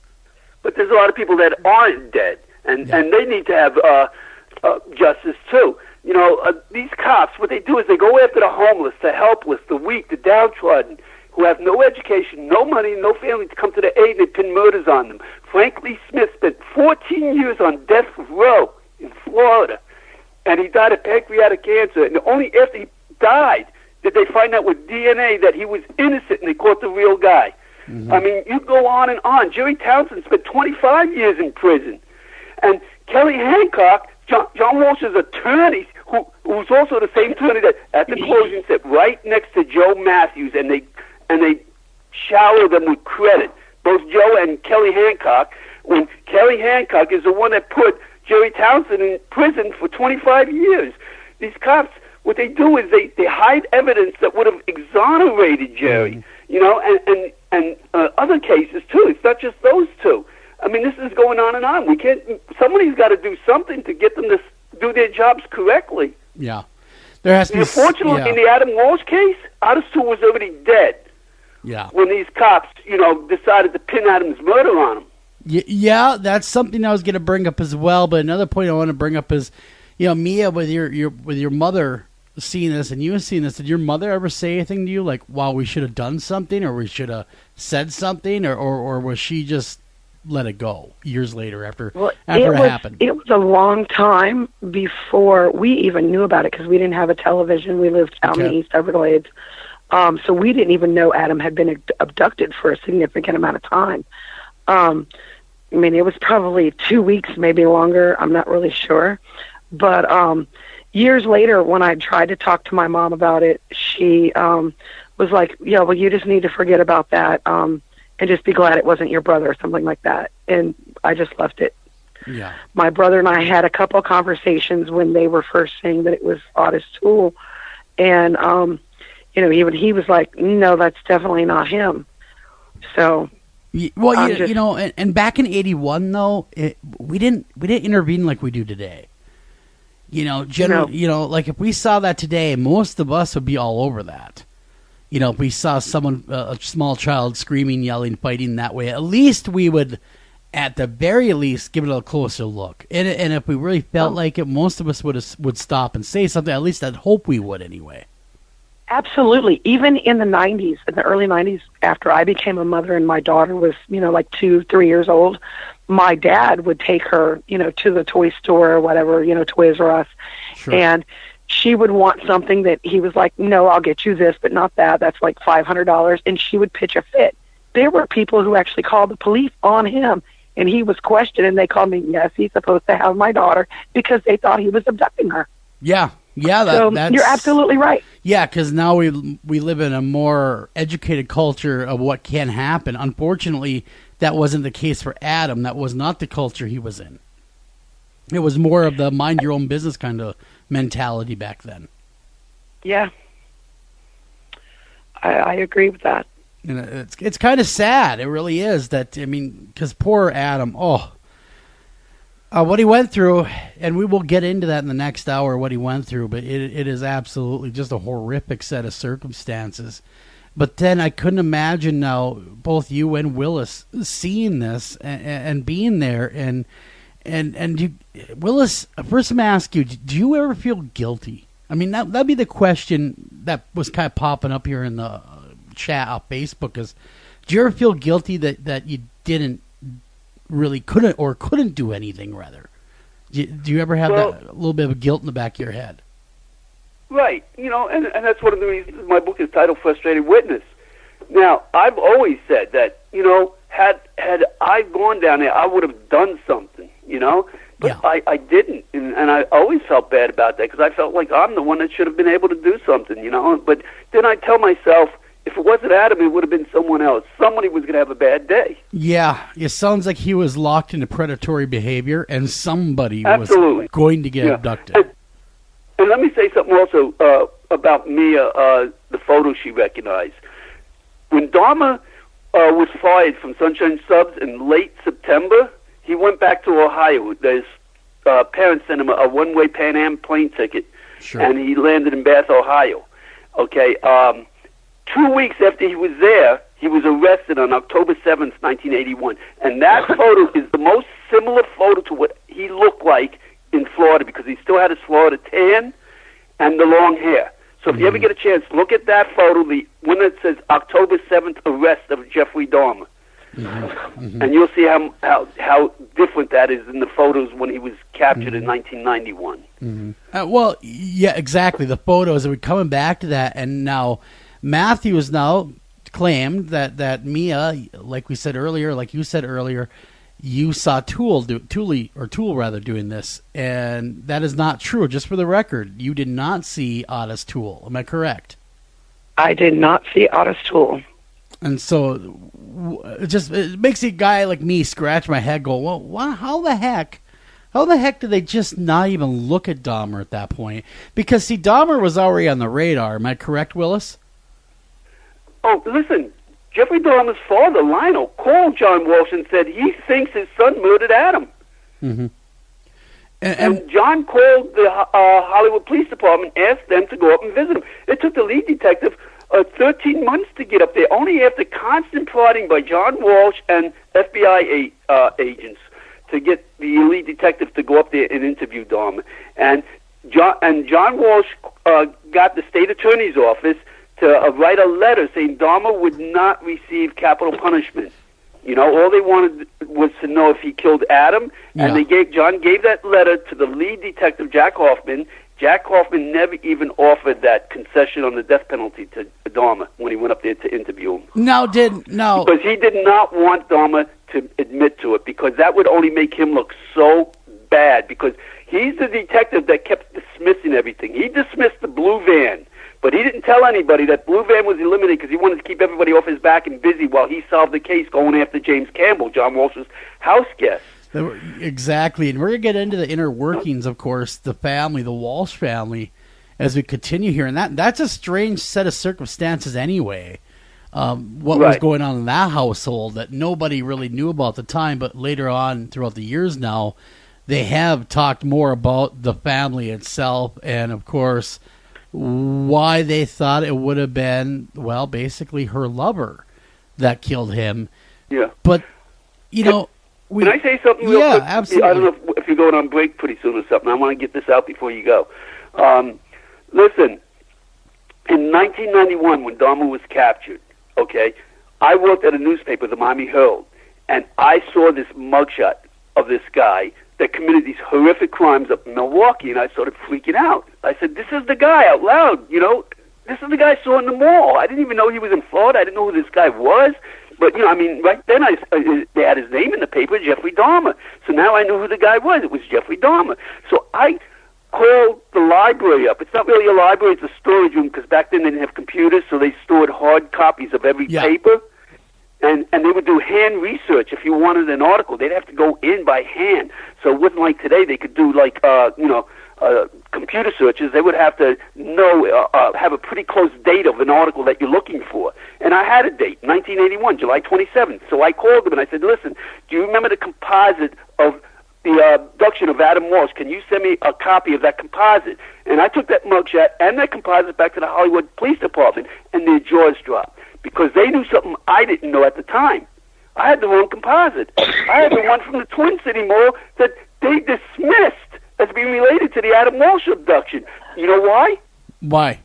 But there's a lot of people that aren't dead, and they need to have justice too. These cops, what they do is they go after the homeless, the helpless, the weak, the downtrodden, who have no education, no money, no family to come to their aid, and they pin murders on them. Frank Lee Smith spent 14 years on death row in Florida, and he died of pancreatic cancer. And only after he died did they find out with DNA that he was innocent, and they caught the real guy. I mean, you go on and on. Jerry Townsend spent 25 years in prison. And Kelly Hancock, John Walsh's attorney, who was also the same attorney that at the closing sat right next to Joe Matthews, and they shower them with credit. Both Joe and Kelly Hancock, when Kelly Hancock is the one that put Jerry Townsend in prison for 25 years. These cops, what they do is they hide evidence that would have exonerated Jerry, and other cases too. It's not just those two. I mean, this is going on and on. We can't. Somebody's got to do something to get them to do their jobs correctly. Yeah, there has to be. Unfortunately, in the Adam Walsh case, Otis Toole was already dead. Yeah. When these cops, decided to pin Adam's murder on him. Yeah, that's something I was going to bring up as well. But another point I want to bring up is, Mia, with your mother seeing this and you seeing this, did your mother ever say anything to you like, "Wow, we should have done something," or "We should have said something," or was she just let it go years later after it happened? It was a long time before we even knew about it because we didn't have a television. We lived out in the East Everglades. So we didn't even know Adam had been abducted for a significant amount of time. I mean, it was probably 2 weeks, maybe longer. I'm not really sure. But years later, when I tried to talk to my mom about it, she was like, "Yeah, well, you just need to forget about that and just be glad it wasn't your brother," or something like that. And I just left it. Yeah. My brother and I had a couple of conversations when they were first saying that it was Otis Toole. And, even he was like, "No, that's definitely not him." So... Well, and back in '81 though, we didn't intervene like we do today. Generally, like if we saw that today, most of us would be all over that. If we saw someone, a small child, screaming, yelling, fighting that way, at least we would, at the very least, give it a closer look. And if we really felt like it, most of us would stop and say something. At least I'd hope we would anyway. Absolutely. Even in the 90s, in the early 90s, after I became a mother and my daughter was, like 2-3 years old, my dad would take her, to the toy store or whatever, Toys R Us. Sure. And she would want something that he was like, "No, I'll get you this, but not that. That's like $500. And she would pitch a fit. There were people who actually called the police on him, and he was questioned, and they called me, "Yes, he's supposed to have my daughter," because they thought he was abducting her. Yeah. Yeah, So that's you're absolutely right. Yeah, because now we live in a more educated culture of what can happen. Unfortunately, that wasn't the case for Adam. That was not the culture he was in. It was more of the mind your own business kind of mentality back then. Yeah. I agree with that. And it's kind of sad. It really is. That, I mean, because poor Adam. What he went through, and we will get into that in the next hour. What he went through, but it is absolutely just a horrific set of circumstances. But then I couldn't imagine now both you and Willis seeing this and being there and you, Willis. First, I'm gonna ask you: do you ever feel guilty? I mean, that'd be the question that was kind of popping up here in the chat on Facebook. Is do you ever feel guilty that you couldn't do anything? Rather, do you ever have that a little bit of guilt in the back of your head? Right. And that's one of the reasons my book is titled Frustrated Witness. Now, I've always said that, had I gone down there, I would have done something, But Yeah. I didn't, and I always felt bad about that because I felt like I'm the one that should have been able to do something, But then I tell myself, if it wasn't Adam, it would have been someone else. Somebody was going to have a bad day. Yeah, it sounds like he was locked into predatory behavior, and somebody Absolutely. was going to get abducted. And let me say something also about Mia, the photo she recognized. When Dahmer was fired from Sunshine Subs in late September, he went back to Ohio. His parents sent him a one-way Pan Am plane ticket, Sure. and he landed in Bath, Ohio. Okay, 2 weeks after he was there, he was arrested on October 7th, 1981. And that photo is the most similar photo to what he looked like in Florida because he still had his Florida tan and the long hair. So if you ever get a chance, look at that photo, the one that says October 7th arrest of Jeffrey Dahmer. And you'll see how different that is than the photos when he was captured in 1991. Well, yeah, exactly. The photos, and we're coming back to that, and now Matthew has now claimed that Mia, like you said earlier, you saw Tool doing this, and that is not true. Just for the record, you did not see Ottis Toole. Am I correct? I did not see Ottis Toole. And so it makes a guy like me scratch my head, go, well, how the heck did they just not even look at Dahmer at that point? Because, see, Dahmer was already on the radar. Am I correct, Willis? Oh, listen, Jeffrey Dahmer's father, Lionel, called John Walsh and said he thinks his son murdered Adam. Mm-hmm. And John called the Hollywood Police Department, asked them to go up and visit him. It took the lead detective 13 months to get up there, only after constant prodding by John Walsh and FBI agents to get the lead detective to go up there and interview Dahmer. And John Walsh got the state attorney's office to write a letter saying Dahmer would not receive capital punishment. All they wanted was to know if he killed Adam, and John gave that letter to the lead detective, Jack Hoffman. Jack Hoffman never even offered that concession on the death penalty to Dahmer when he went up there to interview him. No. Because he did not want Dahmer to admit to it, because that would only make him look so bad, because he's the detective that kept dismissing everything. He dismissed the blue van, but he didn't tell anybody that blue van was eliminated because he wanted to keep everybody off his back and busy while he solved the case going after James Campbell, John Walsh's house guest. Exactly, and we're going to get into the inner workings, of course, the Walsh family, as we continue here. And that's a strange set of circumstances anyway. What was going on in that household that nobody really knew about at the time, but later on throughout the years now, they have talked more about the family itself and, of course, why they thought it would have been, well, basically her lover that killed him. Yeah. But, Can I say something real quick? Absolutely. I don't know if you're going on break pretty soon or something. I want to get this out before you go. Listen, in 1991 when Dahmer was captured, I worked at a newspaper, the Miami Herald, and I saw this mugshot of this guy that committed these horrific crimes up in Milwaukee, and I started freaking out. I said, this is the guy, out loud, this is the guy I saw in the mall. I didn't even know he was in Florida. I didn't know who this guy was. But, right then they had his name in the paper, Jeffrey Dahmer. So now I knew who the guy was. It was Jeffrey Dahmer. So I call the library up. It's not really a library, it's a storage room, because back then they didn't have computers, so they stored hard copies of every paper. And they would do hand research. If you wanted an article, they'd have to go in by hand. So it wasn't like today they could do like, computer searches. They would have to know, have a pretty close date of an article that you're looking for. And I had a date, 1981, July 27th. So I called them and I said, listen, do you remember the composite of the abduction of Adam Walsh? Can you send me a copy of that composite? And I took that mugshot and that composite back to the Hollywood Police Department, and their jaws dropped, because they knew something I didn't know at the time. I had the wrong composite. I had the one from the Twin City Mall that they dismissed as being related to the Adam Walsh abduction. You know why? Why?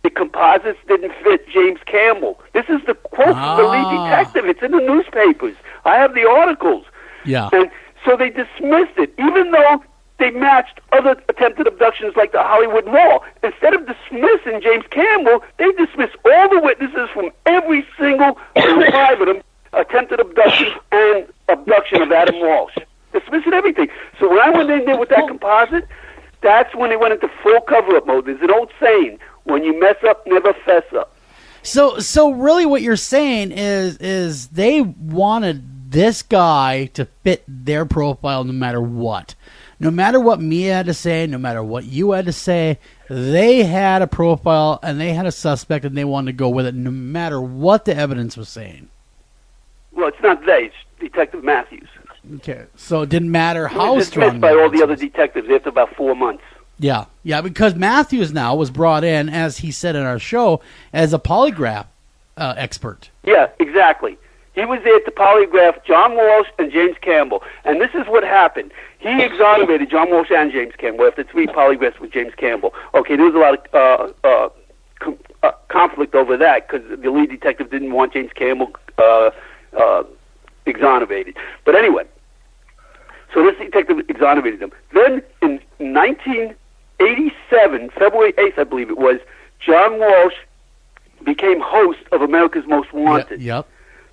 The composites didn't fit James Campbell. This is the quote from the lead detective. It's in the newspapers. I have the articles. Yeah. And so they dismissed it, even though they matched other attempted abductions like the Hollywood Mall. Instead of dismissing James Campbell, they dismissed all the witnesses from every single five of them attempted abduction and abduction of Adam Walsh. Dismissing everything. So when I went in there with that composite, that's when they went into full cover-up mode. There's an old saying, when you mess up, never fess up. So really what you're saying is they wanted this guy to fit their profile no matter what. No matter what Mia had to say, no matter what you had to say, they had a profile and they had a suspect and they wanted to go with it no matter what the evidence was saying. Well, it's not they. It's Detective Matthews. Okay, so it didn't matter how he was strong. Dismissed by all the other detectives after about 4 months. Yeah, because Matthews now was brought in, as he said in our show, as a polygraph expert. Yeah, exactly. He was there to polygraph John Walsh and James Campbell. And this is what happened. He exonerated John Walsh and James Campbell after 3 polygraphs with James Campbell. Okay, there was a lot of conflict over that, because the lead detective didn't want James Campbell exonerated. But anyway, so this detective exonerated him. Then in 1987, February 8th, I believe it was, John Walsh became host of America's Most Wanted. Yep.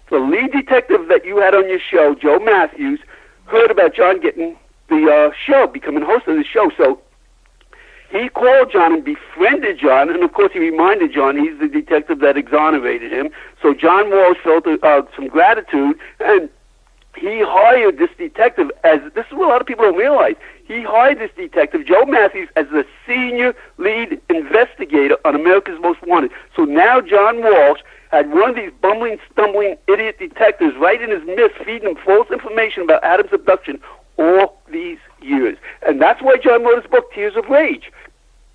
The lead detective that you had on your show, Joe Matthews, heard about John getting the show, becoming host of the show. So he called John and befriended John, and of course he reminded John he's the detective that exonerated him. So John Walsh felt some gratitude, and he hired this detective as, this is what a lot of people don't realize, he hired this detective, Joe Matthews, as the senior lead investigator on America's Most Wanted. So now John Walsh had one of these bumbling, stumbling, idiot detectives right in his midst, feeding him false information about Adam's abduction all these years. And that's why John wrote his book, Tears of Rage,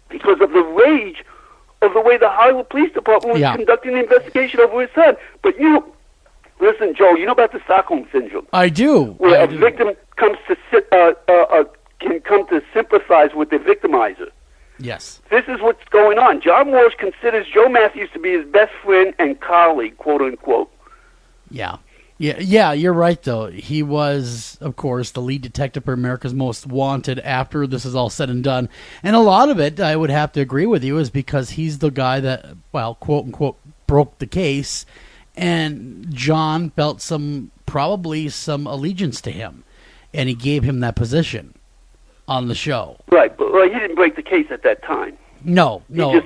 because of the rage of the way the Hollywood Police Department was conducting the investigation over his son. But listen, Joe, you know about the Stockholm Syndrome? I do. Where a victim comes to can come to sympathize with the victimizer. Yes. This is what's going on. John Walsh considers Joe Matthews to be his best friend and colleague, quote unquote. Yeah, you're right, though. He was, of course, the lead detective for America's Most Wanted after this is all said and done. And a lot of it, I would have to agree with you, is because he's the guy that, well, quote unquote, broke the case. And John felt probably some allegiance to him. And he gave him that position on the show. Right, but he didn't break the case at that time. No. He just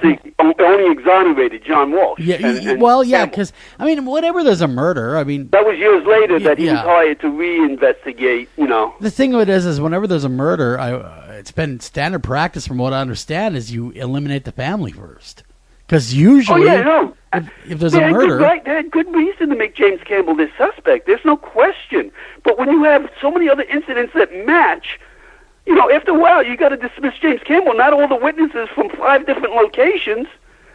only exonerated John Walsh. Yeah, because, I mean, whenever there's a murder, I mean... That was years later that he was hired to reinvestigate, The thing of it is whenever there's a murder, it's been standard practice from what I understand, is you eliminate the family first. Because usually, if there's a murder... They had good reason to make James Campbell their suspect. There's no question. But when you have so many other incidents that match... after a while, you got to dismiss James Campbell, not all the witnesses from 5 different locations.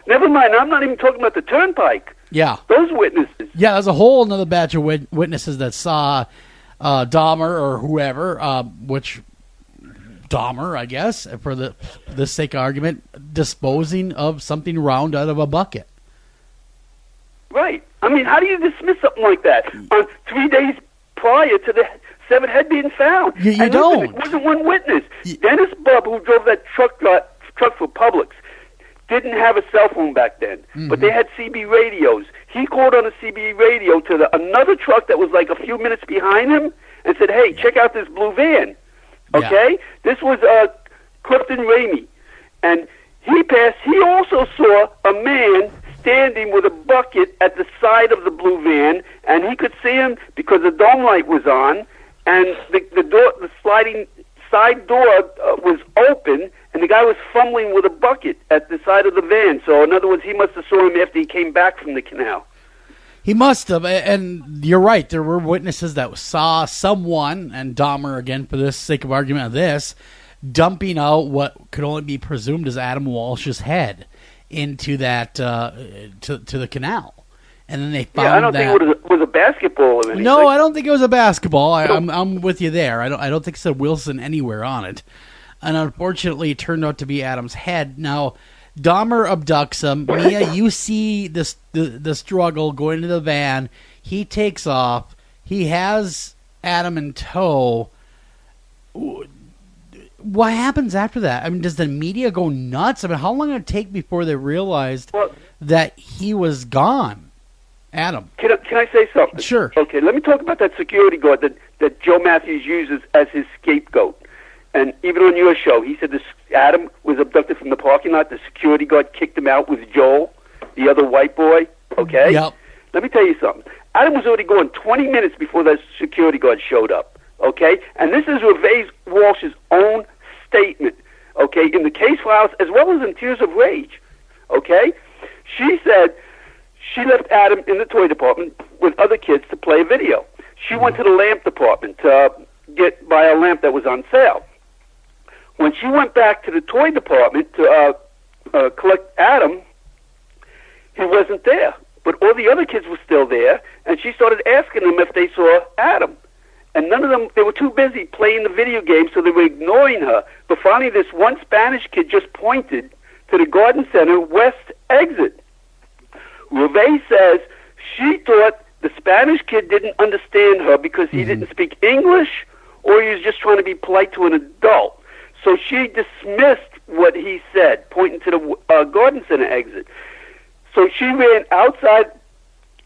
Never mind, I'm not even talking about the Turnpike. Yeah. Those witnesses. Yeah, there's a whole another batch of witnesses that saw Dahmer or whoever, which Dahmer, I guess, for the sake of argument, disposing of something round out of a bucket. Right. I mean, how do you dismiss something like that on 3 days prior to the severed head being found? You don't. Listen, it wasn't one witness. Dennis Bubb, who drove that truck for Publix, didn't have a cell phone back then, but they had CB radios. He called on a CB radio to another truck that was like a few minutes behind him and said, hey, check out this blue van. Okay? This was Clifton Ramey. And he also saw a man standing with a bucket at the side of the blue van, and he could see him because the dome light was on, and the sliding side door was open, and the guy was fumbling with a bucket at the side of the van. So, in other words, he must have saw him after he came back from the canal. He must have, and you're right. There were witnesses that saw someone, and Dahmer, again, for the sake of argument of this, dumping out what could only be presumed as Adam Walsh's head into that to the canal, and then they found I don't think it was a basketball or anything. No, I don't think it was a basketball. I'm with you there. I don't think it said Wilson anywhere on it, and unfortunately, it turned out to be Adam's head. Now, Dahmer abducts him. Mia, you see the struggle going into the van. He takes off. He has Adam in tow. What happens after that? I mean, does the media go nuts? I mean, how long did it take before they realized that he was gone? Adam. Can I say something? Sure. Okay, let me talk about that security guard that Joe Matthews uses as his scapegoat. And even on your show, he said Adam was abducted from the parking lot. The security guard kicked him out with Joel, the other white boy. Okay? Yep. Let me tell you something. Adam was already gone 20 minutes before the security guard showed up. Okay? And this is Reve Walsh's own statement, okay, in the case files as well as in Tears of Rage, okay? She said she left Adam in the toy department with other kids to play a video. She went to the lamp department to buy a lamp that was on sale. When she went back to the toy department to collect Adam, he wasn't there. But all the other kids were still there, and she started asking them if they saw Adam. And none of them, they were too busy playing the video game, so they were ignoring her. But finally, this one Spanish kid just pointed to the garden center west exit. Reve says she thought the Spanish kid didn't understand her because he didn't speak English, or he was just trying to be polite to an adult. So she dismissed what he said, pointing to the garden center exit. So she ran outside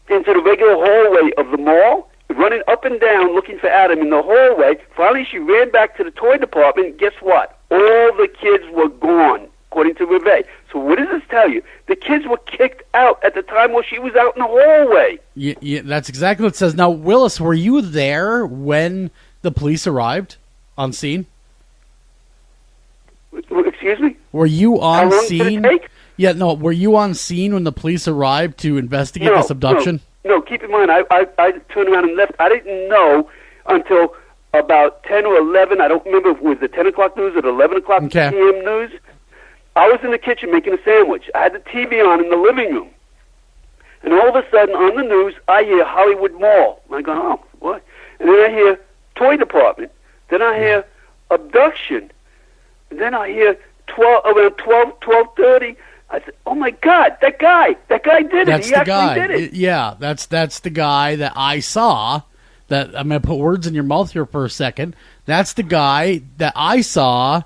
into the regular hallway of the mall, running up and down looking for Adam in the hallway. Finally, she ran back to the toy department. Guess what? All the kids were gone, according to Reve. So what does this tell you? The kids were kicked out at the time while she was out in the hallway. Yeah, that's exactly what it says. Now, Willis, were you there when the police arrived on scene? Excuse me? Were you on How long scene? did it take? Yeah, no. Were you on scene when the police arrived to investigate this abduction? No, keep in mind, I turned around and left. I didn't know until about 10 or 11. I don't remember if it was the 10 o'clock news or the 11 o'clock p.m. news. I was in the kitchen making a sandwich. I had the TV on in the living room. And all of a sudden, on the news, I hear Hollywood Mall. And I go, oh, what? And then I hear toy department. Then I hear abduction. And then I hear around 12:30. I said, "Oh my God, that guy did it. He actually did it." Yeah, that's the guy that I saw. That I'm gonna put words in your mouth here for a second. That's the guy that I saw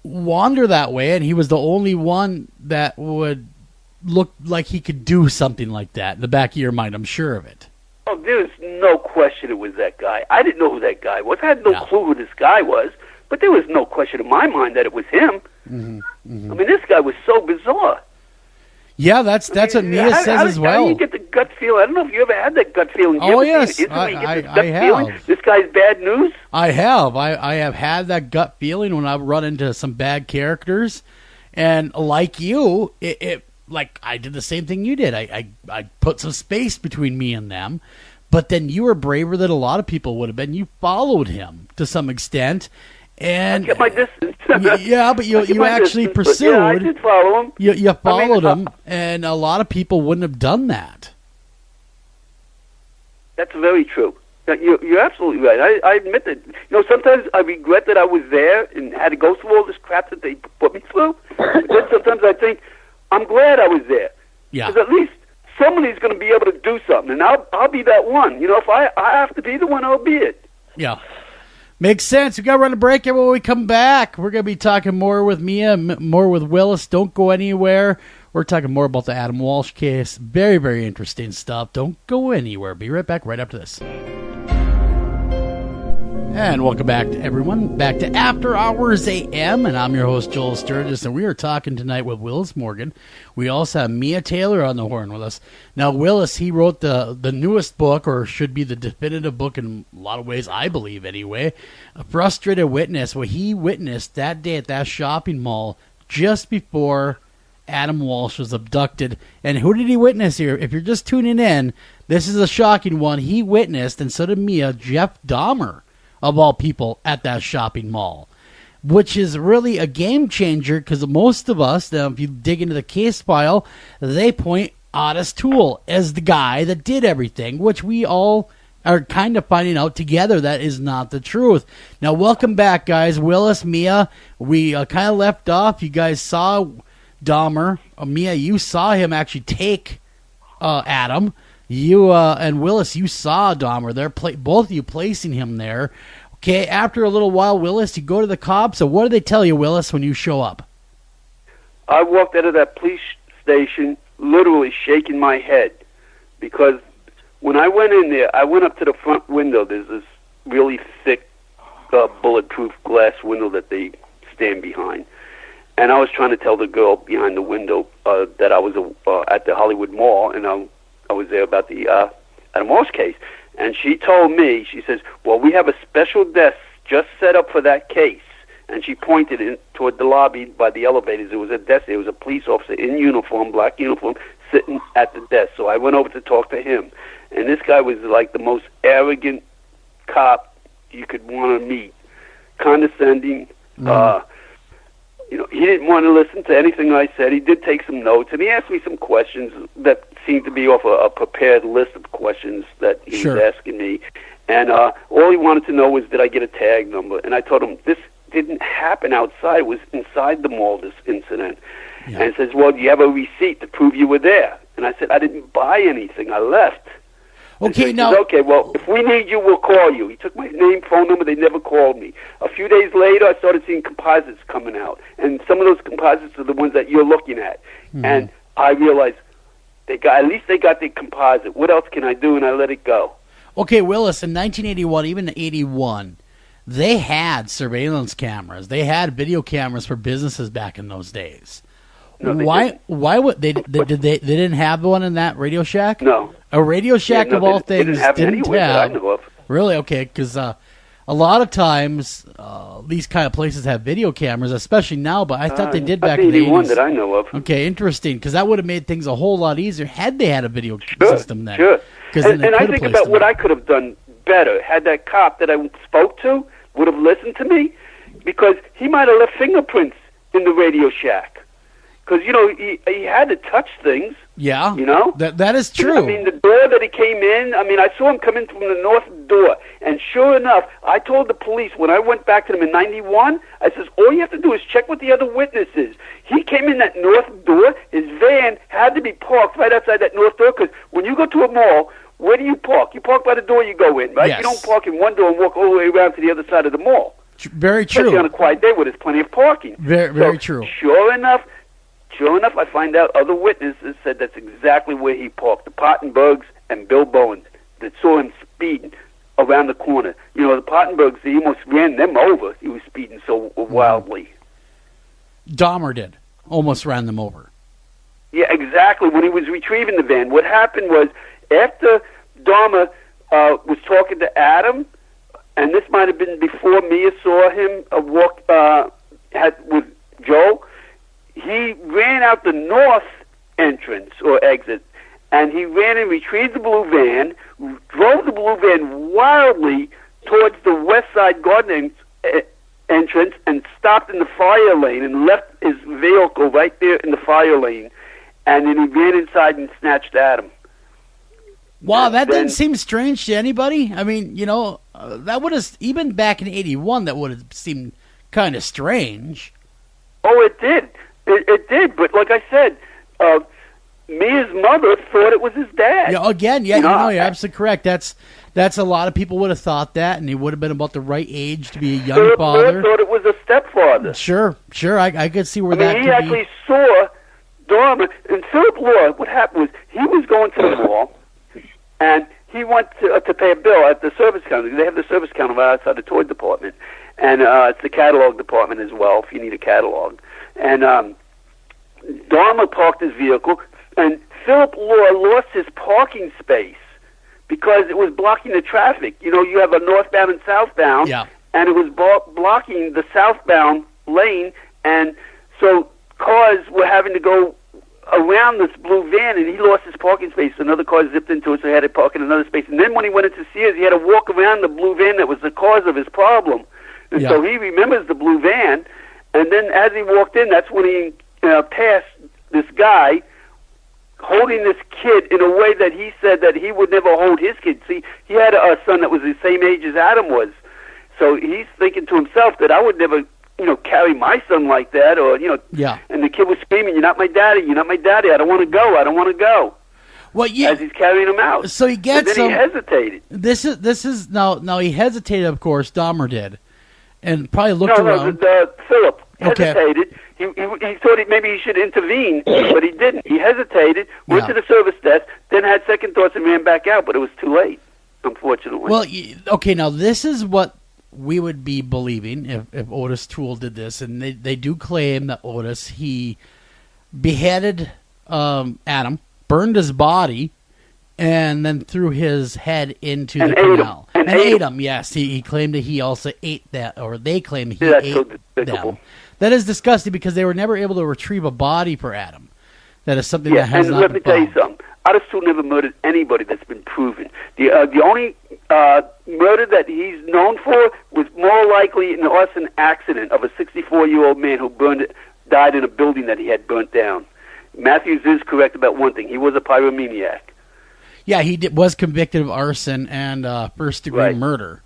wander that way, and he was the only one that would look like he could do something like that. In the back of your mind, I'm sure of it. Oh, there's no question it was that guy. I didn't know who that guy was. I had no clue who this guy was, but there was no question in my mind that it was him. I mean, this guy was so bizarre. Yeah, that's what Mia says as well. How do you get the gut feeling? I don't know if you ever had that gut feeling. Yes, I have. This guy's bad news? I have. I have had that gut feeling when I've run into some bad characters. And like you, it like I did the same thing you did. I put some space between me and them. But then you were braver than a lot of people would have been. You followed him to some extent. And I kept my distance. Yeah, but you actually distance, pursued. Yeah, I did follow him. You followed him, and a lot of people wouldn't have done that. That's very true. You're absolutely right. I admit that. Sometimes I regret that I was there and had to go through all this crap that they put me through. But then sometimes I think, I'm glad I was there. Yeah. Because at least somebody's going to be able to do something, and I'll be that one. If I have to be the one, I'll be it. Yeah. Makes sense. We got to run a break here. When we come back, we're going to be talking more with Mia, more with Willis. Don't go anywhere. We're talking more about the Adam Walsh case. Very, very interesting stuff. Don't go anywhere. Be right back right after this. And welcome back to everyone, back to After Hours AM, and I'm your host, Joel Sturgis, and we are talking tonight with Willis Morgan. We also have Mia Taylor on the horn with us. Now, Willis, he wrote the newest book, or should be the definitive book in a lot of ways, I believe anyway, A Frustrated Witness, what he witnessed that day at that shopping mall just before Adam Walsh was abducted. And who did he witness here? If you're just tuning in, this is a shocking one. He witnessed, and so did Mia, Jeff Dahmer, of all people, at that shopping mall, which is really a game changer because most of us, if you dig into the case file, they point Ottis Toole as the guy that did everything, which we all are kind of finding out together that is not the truth. Now, welcome back, guys. Willis, Mia, we kind of left off. You guys saw Dahmer. Mia, you saw him actually take Adam. You and Willis, you saw Dahmer there, both of you placing him there. Okay, after a little while, Willis, you go to the cops. So what do they tell you, Willis, when you show up? I walked out of that police station literally shaking my head because when I went in there, I went up to the front window. There's this really thick bulletproof glass window that they stand behind. And I was trying to tell the girl behind the window that I was at the Hollywood Mall, and I was there about the Adam Walsh case. And she told me, she says, well, we have a special desk just set up for that case. And she pointed in toward the lobby by the elevators. There was a desk. There was a police officer in uniform, black uniform, sitting at the desk. So I went over to talk to him. And this guy was like the most arrogant cop you could want to meet. Condescending. He didn't want to listen to anything I said. He did take some notes, and he asked me some questions that seemed to be off a prepared list of questions that he was asking me. And all he wanted to know was, did I get a tag number? And I told him, this didn't happen outside. It was inside the mall, this incident. Yeah. And he says, well, do you have a receipt to prove you were there? And I said, I didn't buy anything. I left. Okay, now... Okay, well, if we need you, we'll call you. He took my name, phone number. They never called me. A few days later, I started seeing composites coming out. And some of those composites are the ones that you're looking at. Mm-hmm. And I realized at least they got the composite. What else can I do? And I let it go. Okay, Willis, in 1981, even 81, they had surveillance cameras. They had video cameras for businesses back in those days. No, why would they didn't have one in that Radio Shack? No. A Radio Shack of all things didn't have that I know of. Really? Okay, because a lot of times these kind of places have video cameras, especially now, but I thought they did back in the 80s. That I know of. Okay, interesting, because that would have made things a whole lot easier had they had a video system then. Sure. And I think about what I could have done better had that cop that I spoke to would have listened to me, because he might have left fingerprints in the Radio Shack. Because, he had to touch things. Yeah. That is true. I mean, the door that he came in, I saw him come in from the north door. And sure enough, I told the police when I went back to them in 91, I says, all you have to do is check with the other witnesses. He came in that north door. His van had to be parked right outside that north door, because when you go to a mall, where do you park? You park by the door you go in, right? Yes. You don't park in one door and walk all the way around to the other side of the mall. Very true. Especially on a quiet day where there's plenty of parking. Very true. Sure enough, I find out other witnesses said that's exactly where he parked. The Pottenbergs and Bill Bowen that saw him speeding around the corner. The Pottenbergs, he almost ran them over. He was speeding so wildly. Dahmer did. Almost ran them over. Yeah, exactly. When he was retrieving the van, what happened was after Dahmer was talking to Adam, and this might have been before Mia saw him walk with Joe, he ran out the north entrance or exit, and he ran and retrieved the blue van, drove the blue van wildly towards the west side garden entrance, and stopped in the fire lane and left his vehicle right there in the fire lane, and then he ran inside and snatched Adam. Wow, that didn't seem strange to anybody. I mean, that would have, even back in 81, that would have seemed kind of strange. Oh, it did. It did, but like I said, Mia's mother thought it was his dad. Yeah, again, you're absolutely correct. That's a lot of people would have thought that, and he would have been about the right age to be a young father. Thought it was a stepfather. Sure, I could see where that could be. He actually saw Dahmer, and Philip Law, what happened was he was going to the mall, and he went to pay a bill at the service counter. They have the service counter right outside the toy department, and it's the catalog department as well if you need a catalog. And Dahmer parked his vehicle, and Philip Law lost his parking space because it was blocking the traffic. You know, you have a northbound and southbound, and it was blocking the southbound lane, and so cars were having to go around this blue van, and he lost his parking space. Another car zipped into it, so he had to park in another space. And then when he went into Sears, he had to walk around the blue van that was the cause of his problem. And so he remembers the blue van, and then as he walked in, that's when he passed this guy holding this kid in a way that he said that he would never hold his kid. See, he had a son that was the same age as Adam was. So he's thinking to himself that I would never, carry my son like that, or, and the kid was screaming, "You're not my daddy, you're not my daddy, I don't want to go, I don't want to go." Well, yeah. As he's carrying him out. So he gets and then he hesitated. This is now he hesitated, of course, Dahmer did. And probably looked around. Philip hesitated. He thought maybe he should intervene, but he didn't. He hesitated, went to the service desk, then had second thoughts and ran back out, but it was too late, unfortunately. Well, okay, now this is what we would be believing if Otis Toole did this, and they do claim that Otis, he beheaded Adam, burned his body, and then threw his head into the canal. And ate him. Yes. He claimed that he also ate that, or they claimed he that's ate so despicable. them. That is disgusting because they were never able to retrieve a body for Adam. That is something that has not been and let me tell you something. Otis Toole never murdered anybody that's been proven. The only murder that he's known for was more likely an arson accident of a 64-year-old man who died in a building that he had burnt down. Matthews is correct about one thing. He was a pyromaniac. Yeah, he was convicted of arson and first-degree murder,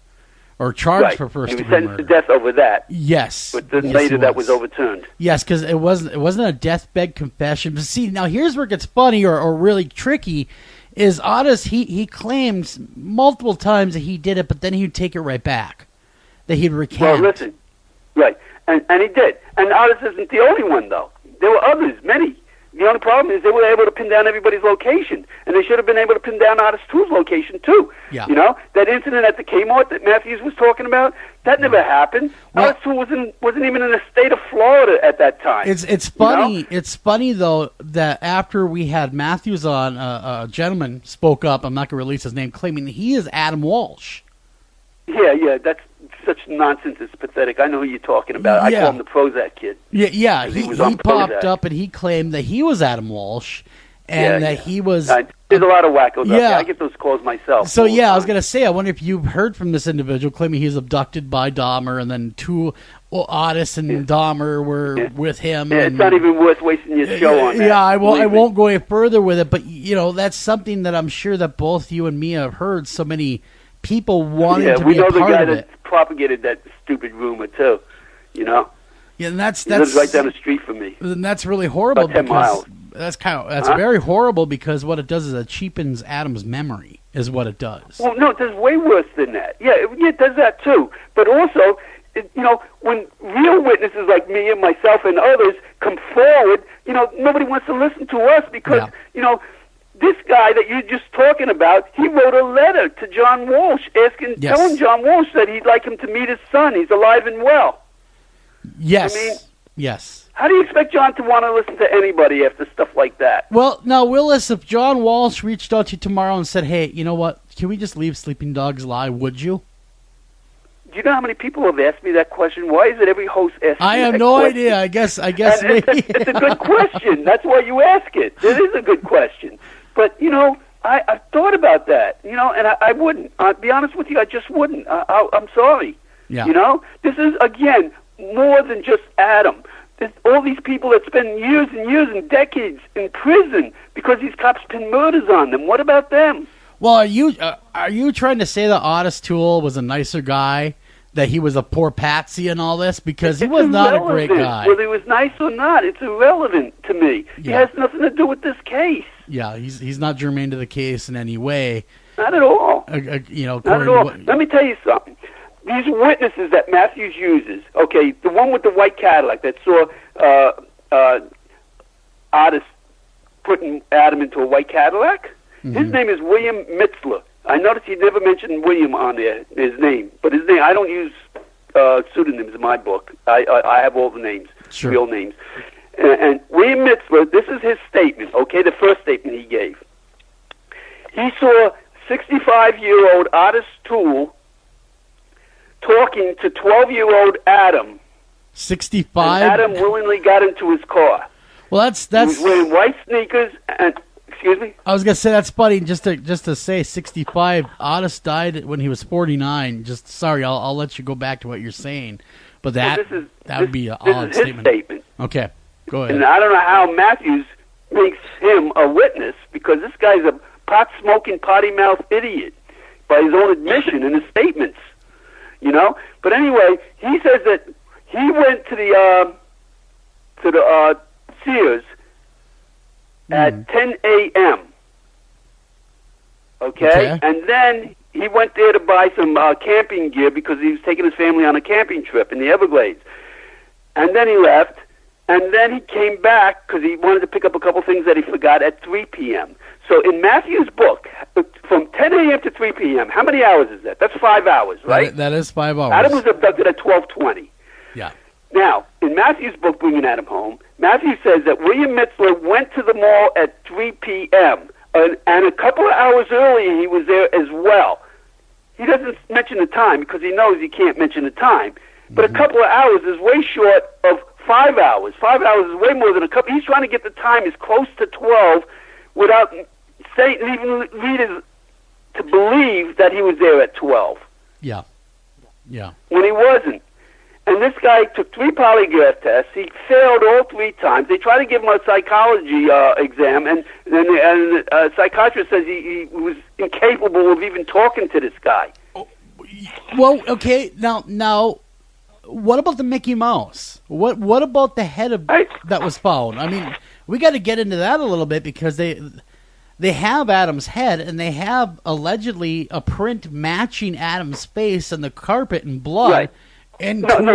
or charged for first-degree murder. He was sentenced to death over that. Yes, but then later that was overturned. Yes, because it wasn't a deathbed confession. But see, now here's where it gets funny or really tricky. Is Otis he claims multiple times that he did it, but then he'd take it right back, that he'd recant. Well, listen, and he did. And Otis isn't the only one, though. There were others, many. The only problem is they were able to pin down everybody's location, and they should have been able to pin down Otis Toole's location too. Yeah. That incident at the Kmart that Matthews was talking about, that never happened. Well, Otis Toole wasn't even in the state of Florida at that time. It's funny. It's funny though that after we had Matthews on, a gentleman spoke up. I'm not going to release his name, claiming that he is Adam Walsh. Yeah, that's such nonsense. It's pathetic. I know who you're talking about. I call him the Prozac kid. Yeah. He popped up and he claimed that he was Adam Walsh, and that he was. There's a lot of wackos out there. I get those calls myself. So I was going to say, I wonder if you've heard from this individual claiming he was abducted by Dahmer, and then Otis and Dahmer were with him. Yeah, it's not even worth wasting your show on that. Yeah, I won't go any further with it, but that's something that I'm sure that both you and me have heard. So many people wanting to be a part of it. We know the guy that propagated that stupid rumor too. Yeah, and that's he lives right down the street from me. And that's really horrible. About 10 miles. That's very horrible because what it does is it cheapens Adam's memory. Is what it does. Well, no, it does way worse than that. Yeah, it does that too. But also, when real witnesses like me and myself and others come forward, nobody wants to listen to us because this guy that you're just talking about, he wrote a letter to John Walsh telling John Walsh that he'd like him to meet his son. He's alive and well. Yes. Yes. How do you expect John to want to listen to anybody after stuff like that? Well, now, Willis, if John Walsh reached out to you tomorrow and said, hey, you know what, can we just leave Sleeping Dogs Lie, would you? Do you know how many people have asked me that question? Why is it every host asks me that question? I have no idea. I guess maybe. It's a good question. That's why you ask it. It is a good question. But, I've thought about that, and I wouldn't. I'll be honest with you, I just wouldn't. I'm sorry. Yeah. This is, again, more than just Adam. There's all these people that spend years and years and decades in prison because these cops pin murders on them. What about them? Well, are you trying to say that Otis Toole was a nicer guy, that he was a poor patsy and all this? Because he was not a great guy. Whether he was nice or not, it's irrelevant to me. Yeah. It has nothing to do with this case. Yeah, he's not germane to the case in any way. Not at all. Not at all. Let me tell you something. These witnesses that Matthews uses, okay, the one with the white Cadillac that saw Otis putting Adam into a white Cadillac, his name is William Mitzler. I noticed he never mentioned William on there, his name. But his name, I don't use pseudonyms in my book. I have all the names, Sure. real names. And William Mitzler, this is his statement, okay, the first statement he gave. He saw 65-year-old Otis Toole talking to 12-year-old Adam. 65. And Adam willingly got into his car. Well, that's. He was wearing white sneakers and, excuse me? I was gonna say that's funny. Just to say, 65. Otis died when he was 49. Just sorry, I'll let you go back to what you're saying, but that would be an odd this is his statement. Okay, go ahead. And I don't know how Matthews makes him a witness, because this guy's a pot-smoking, potty-mouthed idiot by his own admission in his statements. You know. But anyway, he says that he went to the Sears at 10 a.m. Okay? And then he went there to buy some camping gear because he was taking his family on a camping trip in the Everglades. And then he left, and then he came back because he wanted to pick up a couple things that he forgot at 3 p.m. So in Matthew's book, from 10 a.m. to 3 p.m., how many hours is that? That's 5 hours, right? That is 5 hours. Adam was abducted at 12:20. Yeah. Now, in Matthew's book, Bringing Adam Home, Matthew says that William Mitzler went to the mall at 3 p.m., and a couple of hours earlier he was there as well. He doesn't mention the time because he knows he can't mention the time. But a couple of hours is way short of 5 hours. 5 hours is way more than a couple. He's trying to get the time as close to 12 without saying, even readers to believe that he was there at 12. Yeah. Yeah. When he wasn't. And this guy took 3 polygraph tests. He failed all 3 times. They tried to give him a psychology exam, and a psychiatrist says he was incapable of even talking to this guy. Well, okay, now, what about the Mickey Mouse? What about the head that was found? I mean, we got to get into that a little bit because they have Adam's head, and they have allegedly a print matching Adam's face on the carpet in blood. Right. And No. Let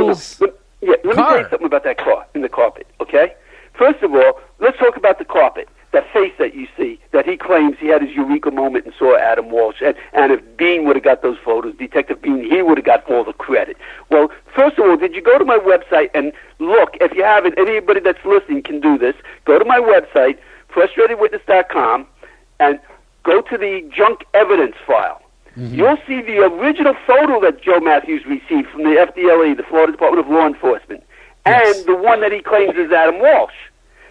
me tell you something about that car in the carpet, okay? First of all, let's talk about the carpet, that face that you see, that he claims he had his eureka moment and saw Adam Walsh. And if Bean would have got those photos, Detective Bean, he would have got all the credit. Well, first of all, did you go to my website and look? If you haven't, anybody that's listening can do this. Go to my website, frustratedwitness.com, and go to the junk evidence file. You'll see the original photo that Joe Matthews received from the FDLE, the Florida Department of Law Enforcement, and the one that he claims is Adam Walsh.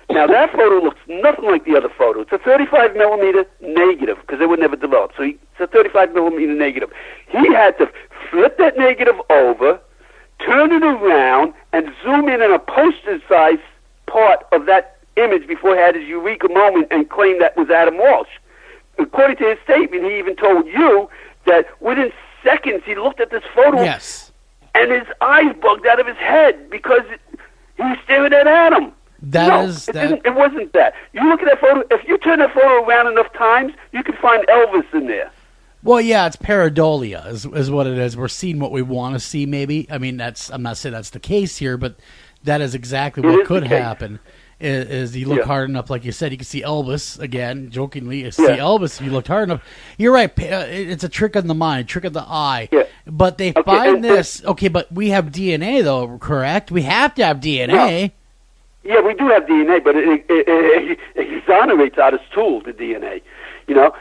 Now, that photo looks nothing like the other photo. It's a 35 millimeter negative, because they were never developed. So it's a 35 millimeter negative. He had to flip that negative over, turn it around, and zoom in on a poster-sized part of that image before he had his eureka moment and claim that was Adam Walsh. According to his statement, he even told you that within seconds he looked at this photo and his eyes bugged out of his head because he was staring at Adam. It wasn't that. You look at that photo, if you turn that photo around enough times, you can find Elvis in there. Well, yeah, it's pareidolia is what it is. We're seeing what we want to see, maybe. I mean, I'm not saying that's the case here, but that is exactly what could happen. Is you look hard enough, like you said, you can see Elvis again. Jokingly, you see Elvis. If you looked hard enough, you're right. It's a trick of the mind, trick of the eye. Yeah. But they find this. Okay, but we have DNA though, correct? We have to have DNA. Yeah, we do have DNA, but it exonerates Otis Toole, the DNA. You know.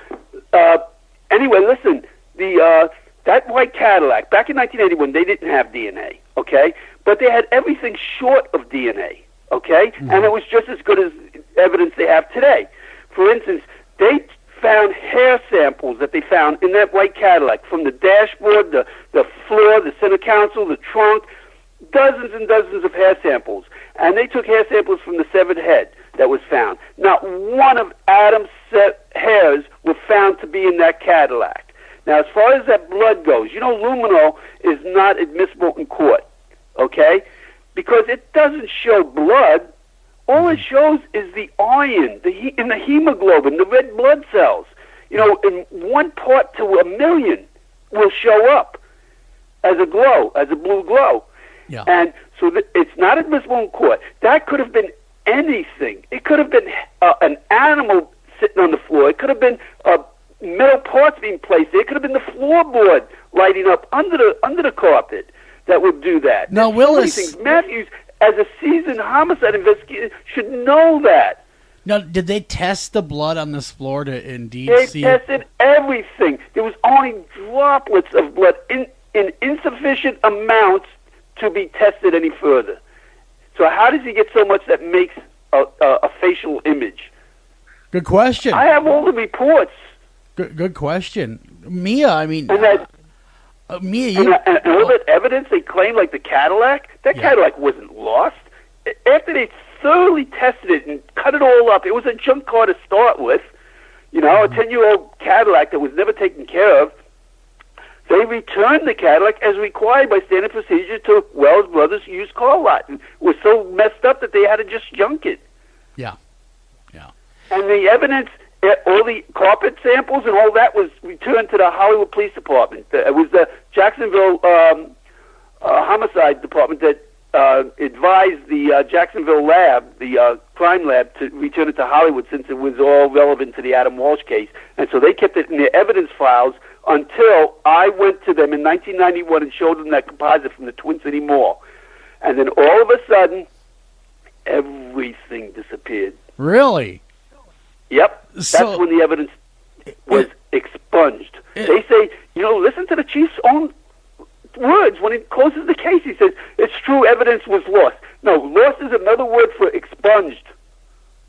Anyway, listen. That white Cadillac back in 1981, they didn't have DNA. Okay, but they had everything short of DNA. Okay? And it was just as good as evidence they have today. For instance, they found hair samples that they found in that white Cadillac from the dashboard, the floor, the center console, the trunk, dozens and dozens of hair samples. And they took hair samples from the severed head that was found. Not one of Adam's hairs were found to be in that Cadillac. Now, as far as that blood goes, you know, luminol is not admissible in court. Okay? Because it doesn't show blood. All it shows is the iron in the hemoglobin, the red blood cells. You know, in 1 part to 1,000,000 will show up as a glow, as a blue glow. Yeah. And so it's not admissible in court. That could have been anything. It could have been an animal sitting on the floor. It could have been metal parts being placed there. It could have been the floorboard lighting up under the carpet that would do that. Now, There's so many Willis... things. Matthews, as a seasoned homicide investigator, should know that. Now, did they test the blood on this floor to indeed They see... tested everything. There was only droplets of blood in insufficient amounts to be tested any further. So how does he get so much that makes a facial image? Good question. I have all the reports. Good question. Mia, I mean... And that... Mia, you... And all that evidence they claim, like the Cadillac, that Cadillac wasn't lost. After they thoroughly tested it and cut it all up, it was a junk car to start with. You know, a 10-year-old Cadillac that was never taken care of. They returned the Cadillac as required by standard procedure to Wells Brothers used car lot. It was so messed up that they had to just junk it. Yeah. And the evidence, all the carpet samples and all that was returned to the Hollywood Police Department. It was the Jacksonville Homicide Department that advised the Jacksonville lab, the crime lab, to return it to Hollywood since it was all relevant to the Adam Walsh case. And so they kept it in their evidence files until I went to them in 1991 and showed them that composite from the Twin City Mall. And then all of a sudden, everything disappeared. Really? Yep. That's when the evidence was expunged. They say, listen to the chief's own words when he closes the case. He says, it's true, evidence was lost. No, lost is another word for expunged.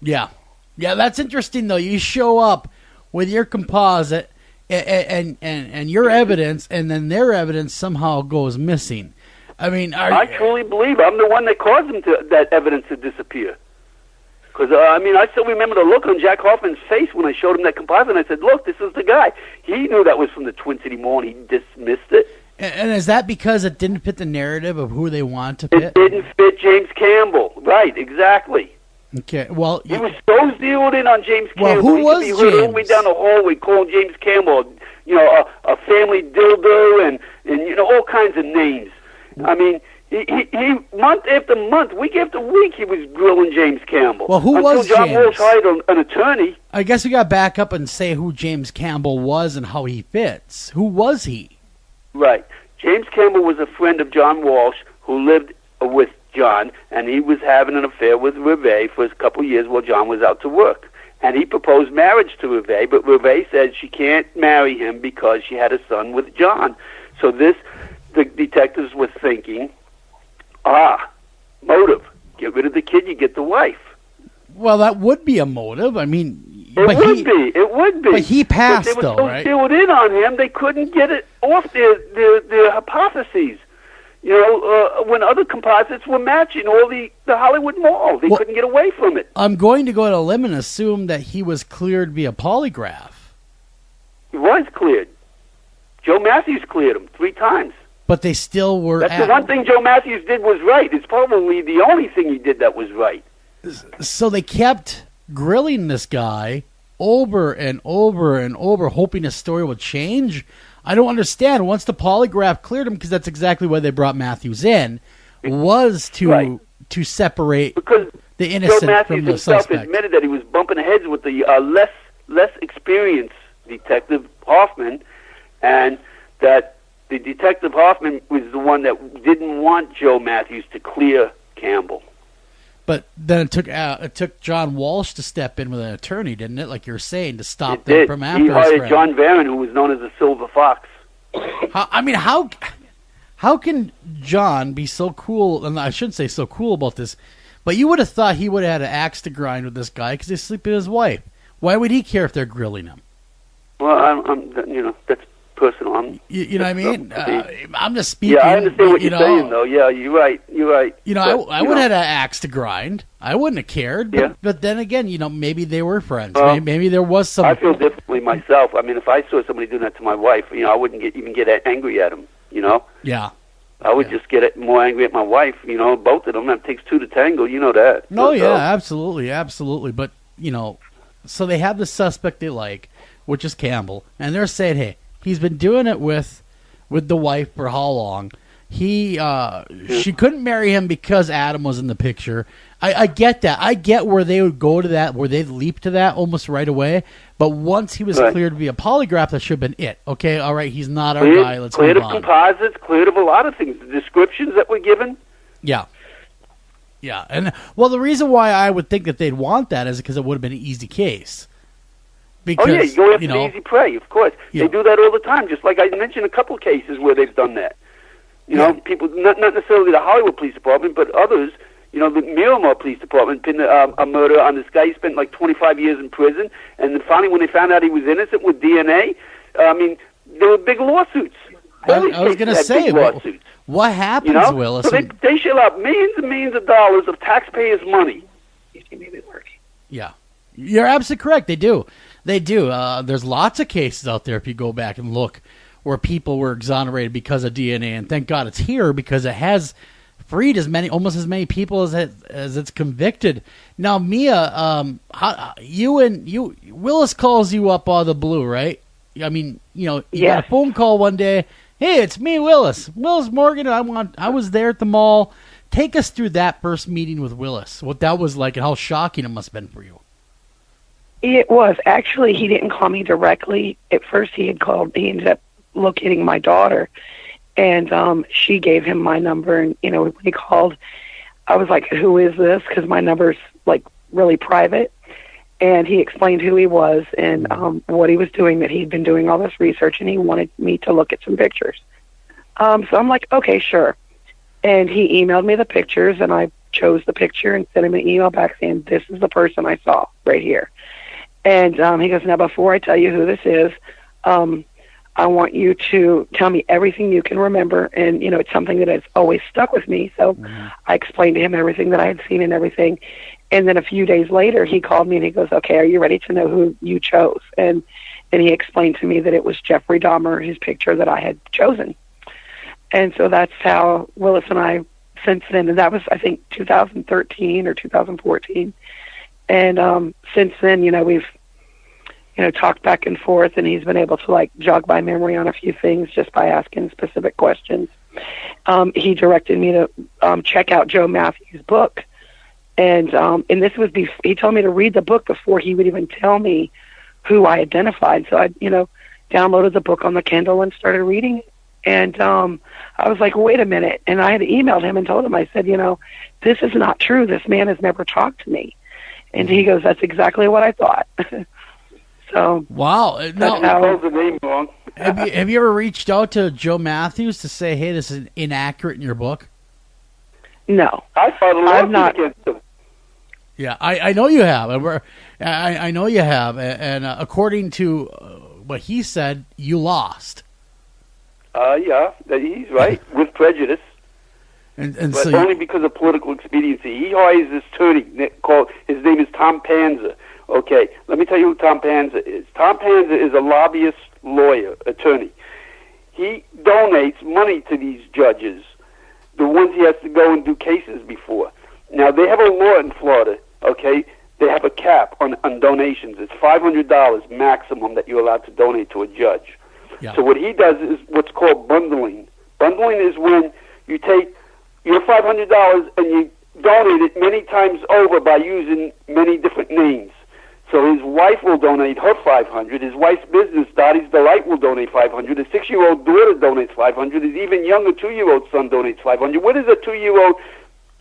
Yeah. Yeah, that's interesting, though. You show up with your composite and your evidence, and then their evidence somehow goes missing. I mean, I truly believe I'm the one that caused that evidence to disappear. Because, I still remember the look on Jack Hoffman's face when I showed him that composite, and I said, look, this is the guy. He knew that was from the Twin City Mall, and he dismissed it. And is that because it didn't fit the narrative of who they want to fit? It didn't fit James Campbell. Right, exactly. Okay, well... He was so zeroed in on James Campbell. Well, who was James? All the way down the hallway calling James Campbell, a family dildo and all kinds of names. I mean... He month after month, week after week, he was grilling James Campbell. Well, who was John James? Walsh hired an attorney. I guess we got to back up and say who James Campbell was and how he fits. Who was he? Right. James Campbell was a friend of John Walsh who lived with John, and he was having an affair with Reve for a couple of years while John was out to work. And he proposed marriage to Reve, but Reve said she can't marry him because she had a son with John. So the detectives were thinking... motive. Get rid of the kid, you get the wife. Well, that would be a motive. I mean... It would be. But he passed, but they were so right? zeroed in on him, they couldn't get it off their hypotheses. When other composites were matching all the Hollywood Mall. They couldn't get away from it. I'm going to go to a limb and assume that he was cleared via polygraph. He was cleared. Joe Matthews cleared him 3 times. But they still were... That's the one thing Joe Matthews did was right. It's probably the only thing he did that was right. So they kept grilling this guy over and over and over, hoping his story would change. I don't understand. Once the polygraph cleared him, because that's exactly why they brought Matthews in, was to separate because the innocent Joe Matthews from the himself suspect. admitted that he was bumping heads with the less experienced detective Hoffman, and that the detective Hoffman was the one that didn't want Joe Matthews to clear Campbell. But then it took John Walsh to step in with an attorney, didn't it? Like you're saying, to stop It them did. from He after hired his John Varon, who was known as the Silver Fox. How can John be so cool? And I shouldn't say so cool about this, but you would have thought he would have had an axe to grind with this guy because he's sleeping with his wife. Why would he care if they're grilling him? Well, that's personal. You know what I mean? I'm just speaking. Yeah, I understand what you're saying, though. Yeah, you're right. I would have had an axe to grind. I wouldn't have cared. But then again, maybe they were friends. Maybe there was some... I feel differently myself. I mean, if I saw somebody doing that to my wife, I wouldn't even get angry at him, Yeah. I would just get more angry at my wife, both of them. It takes 2 to tango, you know that. No, absolutely. But, so they have the suspect they like, which is Campbell, and they're saying, hey, he's been doing it with the wife for how long? She couldn't marry him because Adam was in the picture. I get that. I get where they would go to that, where they'd leap to that almost right away. But once he was cleared to be a polygraph, that should have been it. Okay, all right, he's not our guy. Let's cleared move of on. composites, cleared of a lot of things. The descriptions that were given. Yeah. Yeah, and well, the reason why I would think that they'd want that is because it would have been an easy case. Because, you go after the easy prey, of course. Yeah. They do that all the time, just like I mentioned a couple cases where they've done that. You know, people, not necessarily the Hollywood Police Department, but others, you know, the Miramar Police Department pinned a murder on this guy. He spent like 25 years in prison, and then finally when they found out he was innocent with DNA, I mean, there were big lawsuits. I was going to say, what happens, you know? Willis? So they shell out millions and millions of dollars of taxpayers' money. Yeah, you're absolutely correct. They do. They do. There's lots of cases out there, if you go back and look, where people were exonerated because of DNA, and thank God it's here because it has freed almost as many people as it's convicted. Now, Mia, Willis calls you up out of the blue, right? I mean, you know, you got a phone call one day. Hey, it's me, Willis Morgan. I was there at the mall. Take us through that first meeting with Willis. What that was like, and how shocking it must have been for you. It was. Actually, he didn't call me directly. At first, he ended up locating my daughter, and she gave him my number. And, you know, when he called, I was like, who is this? Because my number's, like, really private. And he explained who he was and what he was doing, that he'd been doing all this research, and he wanted me to look at some pictures. So I'm like, okay, sure. And he emailed me the pictures, and I chose the picture and sent him an email back saying, this is the person I saw right here. And he goes, now, before I tell you who this is, I want you to tell me everything you can remember. And, you know, it's something that has always stuck with me. So I explained to him everything that I had seen and everything. And then a few days later, he called me and he goes, okay, are you ready to know who you chose? And he explained to me that it was Jeffrey Dahmer, his picture that I had chosen. And so that's how Willis and I, since then, and that was, I think, 2013 or 2014. And since then, you know, we've, you know, talked back and forth, and he's been able to, like, jog my memory on a few things just by asking specific questions. He directed me to check out Joe Matthews' book. And this was he told me to read the book before he would even tell me who I identified. So I, you know, downloaded the book on the Kindle and started reading it. And I was like, wait a minute. And I had emailed him and told him, I said, you know, this is not true. This man has never talked to me. And he goes, that's exactly what I thought. So wow. Now, spells the name wrong. have you ever reached out to Joe Matthews to say, hey, this is inaccurate in your book? No. I filed a lawsuit against him. Yeah, I know you have. I know you have. And according to what he said, you lost. Yeah, he's right, with prejudice. And but so only because of political expediency. He hires this attorney his name is Tom Panza. Okay, let me tell you who Tom Panza is. Tom Panza is a lobbyist lawyer, attorney. He donates money to these judges, the ones he has to go and do cases before. Now, they have a law in Florida, okay? They have a cap on donations. It's $500 maximum that you're allowed to donate to a judge. Yeah. So what he does is what's called bundling. Bundling is when you take your $500 and you donate it many times over by using many different names. So his wife will donate her $500. His wife's business, Dottie's Delight, will donate $500. His 6-year-old daughter donates $500. His even younger 2-year-old son donates $500. Where does a 2-year-old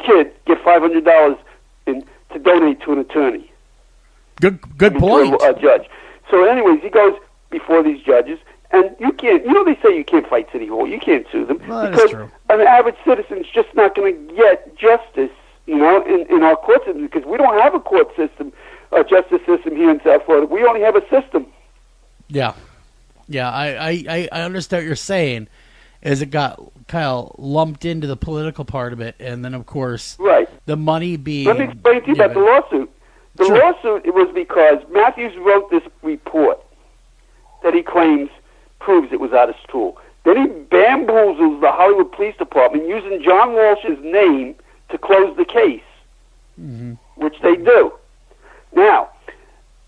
kid get $500 to donate to an attorney? Good point. To a judge. So anyways, he goes before these judges, and you can't, you know, they say you can't fight City Hall. You can't sue them. Well, because true. An average citizen's just not going to get justice, you know, in our court system, because we don't have a court system, a justice system here in South Florida. We only have a system. Yeah. Yeah, I understand what you're saying, is it got kind of lumped into the political part of it, and then, of course, right. the money being... Let me explain to you about the lawsuit. The lawsuit, it was because Matthews wrote this report that he claims proves it was out of school. Then he bamboozles the Hollywood Police Department using John Walsh's name to close the case, which they do. Now,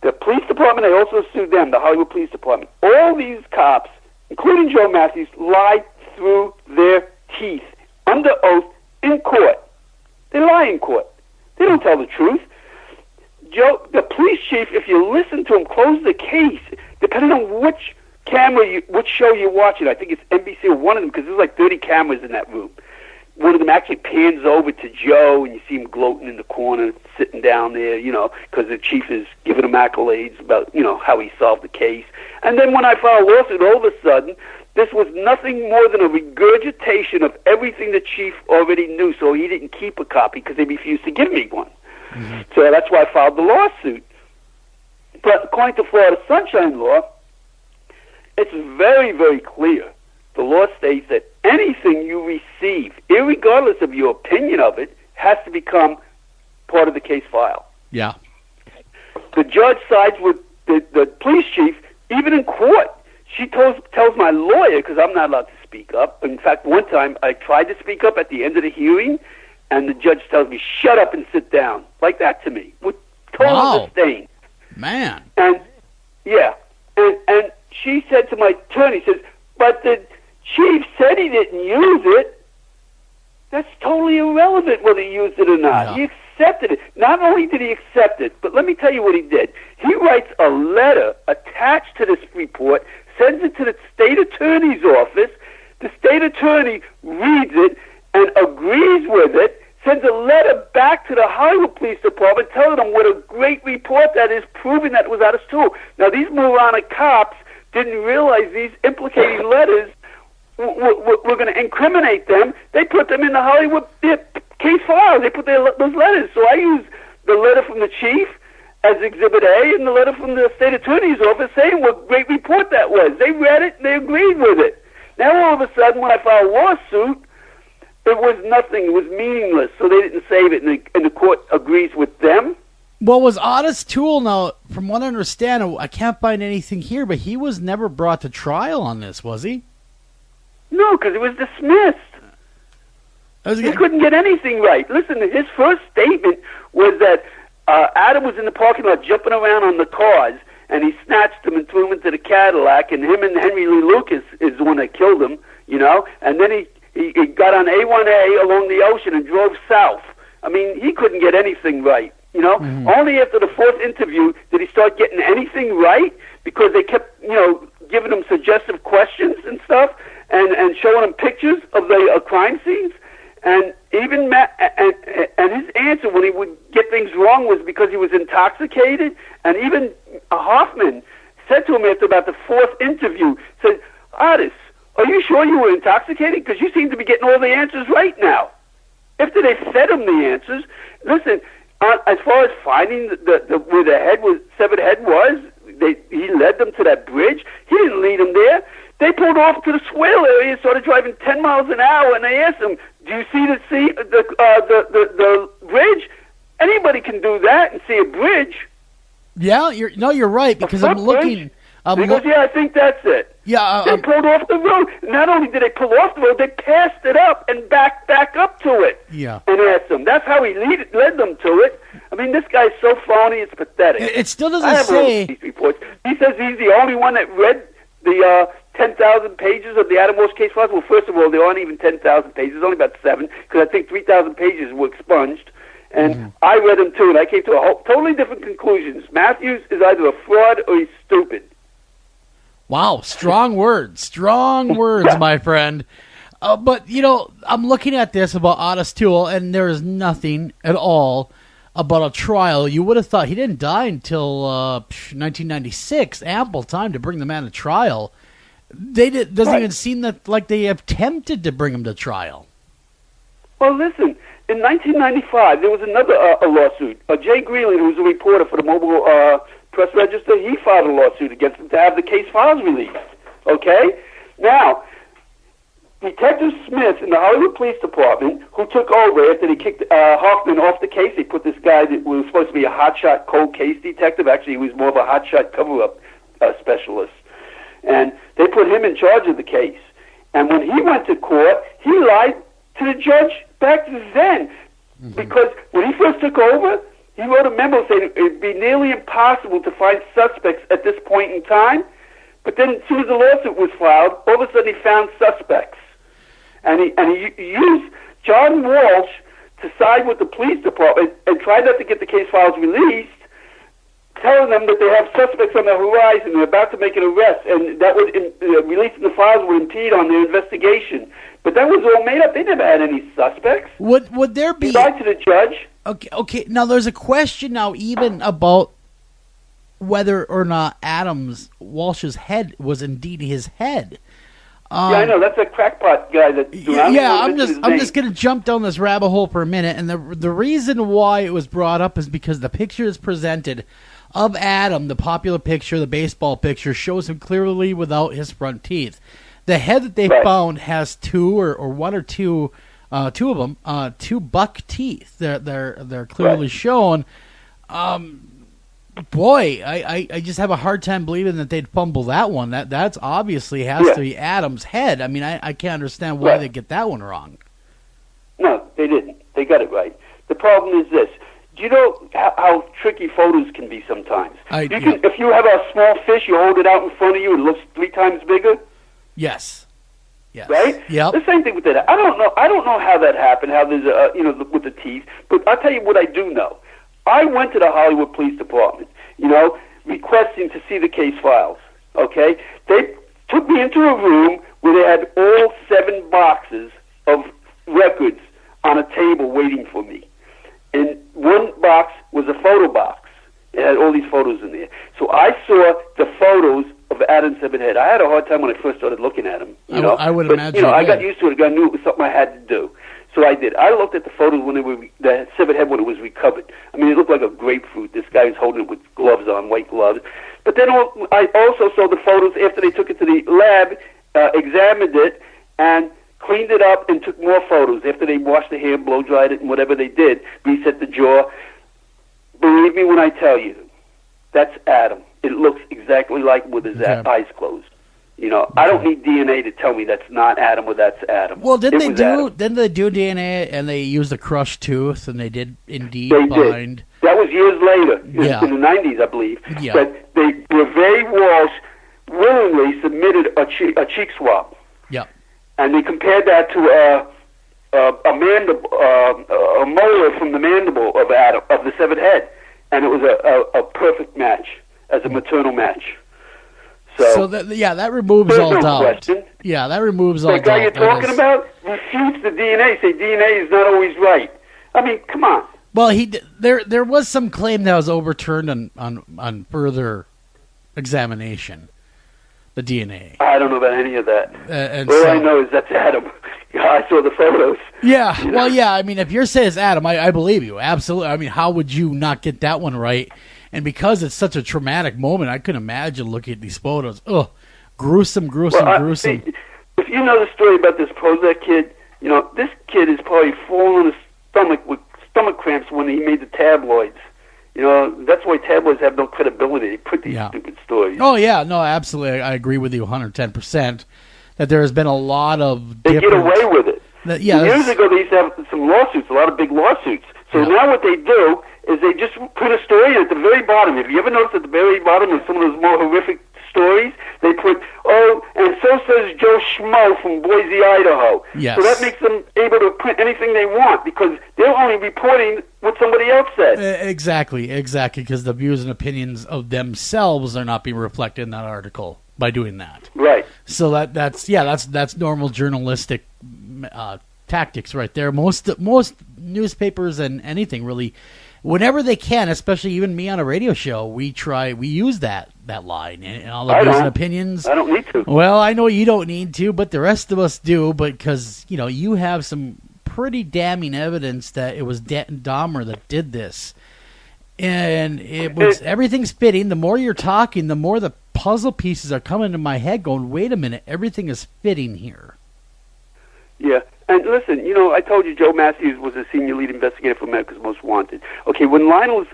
the police department, they also sued them, the Hollywood Police Department. All these cops, including Joe Matthews, lied through their teeth, under oath, in court. They lie in court. They don't tell the truth. Joe, the police chief, if you listen to him close the case, depending on which which show you're watching, I think it's NBC or one of them, because there's like 30 cameras in that room. One of them actually pans over to Joe, and you see him gloating in the corner, sitting down there, because the chief is giving him accolades about, how he solved the case. And then when I filed a lawsuit, all of a sudden, this was nothing more than a regurgitation of everything the chief already knew, so he didn't keep a copy because they refused to give me one. Mm-hmm. So that's why I filed the lawsuit. But according to Florida Sunshine Law, it's very, very clear. The law states that anything you receive, irregardless of your opinion of it, has to become part of the case file. Yeah. The judge sides with the police chief, even in court. She tells my lawyer, because I'm not allowed to speak up. In fact, one time I tried to speak up at the end of the hearing, and the judge tells me, shut up and sit down. Like that to me, with total disdain. Man. And, yeah. And she said to my attorney, says, but the chief said he didn't use it. That's totally irrelevant whether he used it or not. Yeah. He accepted it. Not only did he accept it, but let me tell you what he did. He writes a letter attached to this report, sends it to the state attorney's office. The state attorney reads it and agrees with it, sends a letter back to the Hollywood Police Department telling them what a great report that is, proving that it was out of school. Now, these moronic cops didn't realize these implicating letters were going to incriminate them. They put them in the Hollywood case file. They put those letters. So I used the letter from the chief as Exhibit A and the letter from the state attorney's office saying what great report that was. They read it and they agreed with it. Now all of a sudden when I filed a lawsuit, it was nothing. It was meaningless. So they didn't save it, and the court agrees with them. Well, was Ottis Toole, now, from what I understand, I can't find anything here, but he was never brought to trial on this, was he? No, because it was dismissed. He couldn't get anything right. Listen, his first statement was that Adam was in the parking lot jumping around on the cars, and he snatched him and threw him into the Cadillac, and him and Henry Lee Lucas is the one that killed him, and then he got on A1A along the ocean and drove south. I mean, he couldn't get anything right, Mm-hmm. Only after the fourth interview did he start getting anything right, because they kept, giving him suggestive questions and stuff, and showing him pictures of the crime scenes. And even and his answer when he would get things wrong was because he was intoxicated. And even Hoffman said to him after about the fourth interview, said, Ottis, are you sure you were intoxicated? Because you seem to be getting all the answers right now. After they fed him the answers, listen, as far as finding where the severed head was, he led them to that bridge. He didn't lead them there. They pulled off to the swale area and started driving 10 miles an hour, and they asked him, do you see the bridge? Anybody can do that and see a bridge. Yeah, you're right, because I'm looking. Yeah, I think that's it. Yeah, they pulled off the road. Not only did they pull off the road, they passed it up and back up to it. Yeah, and asked them. That's how he led them to it. I mean, this guy's so phony, it's pathetic. It still doesn't say. These reports. He says he's the only one that read the 10,000 pages of the Adam Walsh case files. Well, first of all, there aren't even 10,000 pages. There's only about 7, because I think 3,000 pages were expunged. And I read them too, and I came to totally different conclusions. Matthews is either a fraud or he's stupid. Wow, strong words, my friend. But, I'm looking at this about Ottis Toole, and there is nothing at all about a trial. You would have thought he didn't die until 1996, ample time to bring the man to trial. Doesn't even seem like they have attempted to bring him to trial. Well, listen, in 1995, there was another a lawsuit. Jay Greeley, who was a reporter for the Mobile Press Register, he filed a lawsuit against him to have the case files released. Okay? Now, Detective Smith in the Hollywood Police Department, who took over after they kicked Hoffman off the case, they put this guy that was supposed to be a hotshot cold case detective. Actually, he was more of a hotshot cover-up specialist. And they put him in charge of the case. And when he went to court, he lied to the judge back then. Mm-hmm. Because when he first took over, he wrote a memo saying it would be nearly impossible to find suspects at this point in time. But then as soon as the lawsuit was filed, all of a sudden he found suspects. And he used John Walsh to side with the police department and try not to get the case files released, telling them that they have suspects on the horizon, they're about to make an arrest, and that would releasing the files would impede on their investigation. But that was all made up. They never had any suspects. Would there be? Besides to the judge. Okay. Now there's a question now, even about whether or not Walsh's head was indeed his head. Yeah, I know. That's a crackpot guy that. I'm just going to jump down this rabbit hole for a minute, and the reason why it was brought up is because the picture is presented of Adam, the popular picture, the baseball picture, shows him clearly without his front teeth. The head that they found has two or one or two of them, two buck teeth. They're clearly shown. Boy, I just have a hard time believing that they'd fumble that one. That's obviously has to be Adam's head. I mean, I can't understand why they get that one wrong. No, they didn't. They got it right. The problem is this. Do you know how tricky photos can be sometimes? If you have a small fish, you hold it out in front of you, it looks 3 times bigger. Yes. Right? Yep. The same thing with that. I don't know how that happened. How there's with the teeth. But I'll tell you what I do know. I went to the Hollywood Police Department, requesting to see the case files. Okay, they took me into a room where they had all 7 boxes of records on a table waiting for me. And one box was a photo box. It had all these photos in there. So I saw the photos of Adam Severed Head. I had a hard time when I first started looking at him. I would imagine. I got used to it. I knew it was something I had to do. So I did. I looked at the photos when the severed head when it was recovered. I mean, it looked like a grapefruit. This guy was holding it with gloves on, white gloves. But then I also saw the photos after they took it to the lab, examined it, and cleaned it up and took more photos after they washed the hair, blow-dried it, and whatever they did, reset the jaw. Believe me when I tell you, that's Adam. It looks exactly like with his eyes closed. I don't need DNA to tell me that's not Adam or that's Adam. Well, didn't they do DNA and they used the crushed tooth and they did indeed find? That was years later, in the 90s, I believe. Yeah. But Ray Walsh willingly submitted a cheek swab. Yeah. And they compared that to a mandible, a molar from the mandible of Adam, of the severed head, and it was a perfect match as a maternal match. So that removes all doubt. Question. Yeah, that removes all doubt. The guy you're talking about refutes the DNA. Say DNA is not always right. I mean, come on. Well, there was some claim that was overturned on further examination. The DNA. I don't know about any of that. All I know is that's Adam. I saw the photos. Yeah. Well, yeah. I mean, if you're saying it's Adam, I believe you. Absolutely. I mean, how would you not get that one right? And because it's such a traumatic moment, I couldn't imagine looking at these photos. Ugh, gruesome. See, if you know the story about this Prozac kid, this kid is probably falling on his stomach with stomach cramps when he made the tabloids. That's why tabloids have no credibility. They put these stupid stories. Oh, yeah. No, absolutely. I agree with you 110% that there has been a lot of They get away with it. Years ago, they used to have some lawsuits, a lot of big lawsuits. So now what they do is they just put a story at the very bottom. If you ever notice at the very bottom of some of those more horrific stories, they put, and so says Joe Schmo from Boise, Idaho. Yes. So that makes them able to print anything they want because they're only reporting what somebody else said. Exactly, because the views and opinions of themselves are not being reflected in that article by doing that. Right. So that's normal journalistic tactics right there. Most newspapers and anything really, whenever they can, especially even me on a radio show, we use that line and all the views and opinions. I don't need to. Well, I know you don't need to, but the rest of us do, because you have some pretty damning evidence that it was Dahmer that did this, and everything's fitting. The more you're talking, the more the puzzle pieces are coming to my head, going, "Wait a minute, everything is fitting here." Yeah. And listen, I told you Joe Matthews was a senior lead investigator for America's Most Wanted. Okay, when Lionel's,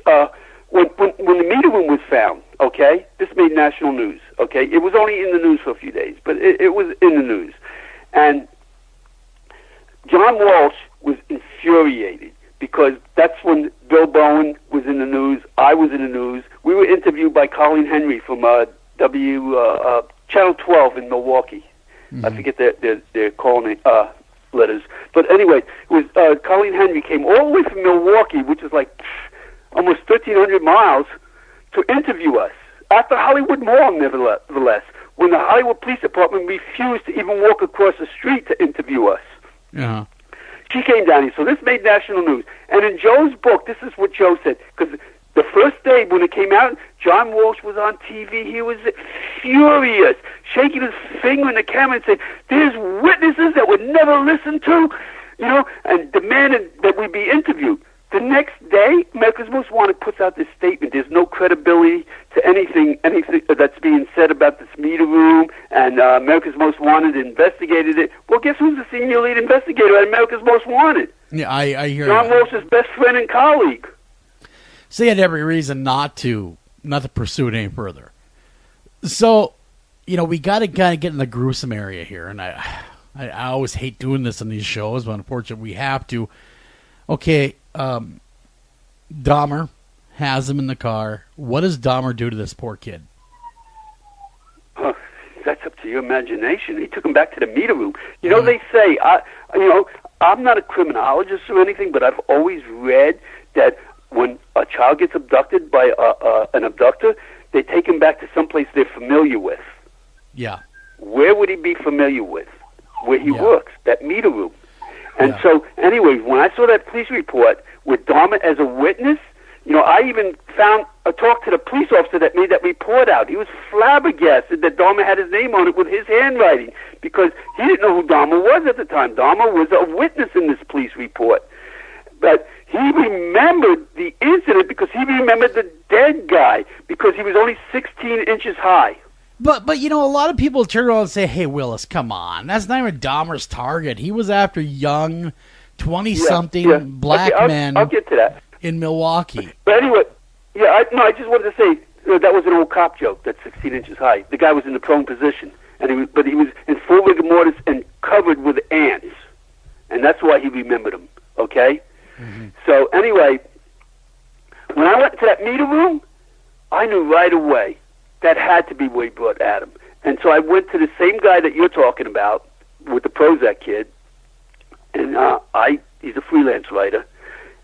when the meter room was found, okay, this made national news, okay? It was only in the news for a few days, but it was in the news. And John Walsh was infuriated because that's when Bill Bowen was in the news, I was in the news. We were interviewed by Colleen Henry from Channel 12 in Milwaukee. Mm-hmm. I forget their call name. letters. But anyway, it was Colleen Henry came all the way from Milwaukee, which is like almost 1,300 miles, to interview us at the Hollywood Mall, nevertheless, when the Hollywood Police Department refused to even walk across the street to interview us. Yeah. She came down here, so this made national news. And in Joe's book, this is what Joe said, because the first day when it came out, John Walsh was on TV. He was furious, shaking his finger in the camera and saying, "There's witnesses that would never listen to," and demanded that we be interviewed. The next day, America's Most Wanted puts out this statement. There's no credibility to anything that's being said about this meter room, and America's Most Wanted investigated it. Well, guess who's the senior lead investigator at America's Most Wanted? Yeah, I hear John Walsh's best friend and colleague. So he had every reason not to pursue it any further. So, we got to kind of get in the gruesome area here, and I always hate doing this on these shows, but unfortunately we have to. Okay, Dahmer has him in the car. What does Dahmer do to this poor kid? That's up to your imagination. He took him back to the meter room. They say, I'm not a criminologist or anything, but I've always read that when a child gets abducted by an abductor, they take him back to someplace they're familiar with. Yeah. Where would he be familiar with? Where he works, that meter room. And so, anyway, when I saw that police report with Dahmer as a witness, I even talked to the police officer that made that report out. He was flabbergasted that Dahmer had his name on it with his handwriting, because he didn't know who Dahmer was at the time. Dahmer was a witness in this police report. But he remembered the incident because he remembered the dead guy, because he was only 16 inches high. But a lot of people turn around and say, "Hey, Willis, come on. That's not even Dahmer's target. He was after young, 20-something black men I'll get to that. in Milwaukee." But anyway, I just wanted to say that was an old cop joke, that's 16 inches high. The guy was in the prone position, and he was in full rigor mortis and covered with ants. And that's why he remembered him, okay? Mm-hmm. So anyway, when I went to that meter room, I knew right away that had to be where he brought Adam. And so I went to the same guy that you're talking about with the Prozac kid, and he's a freelance writer,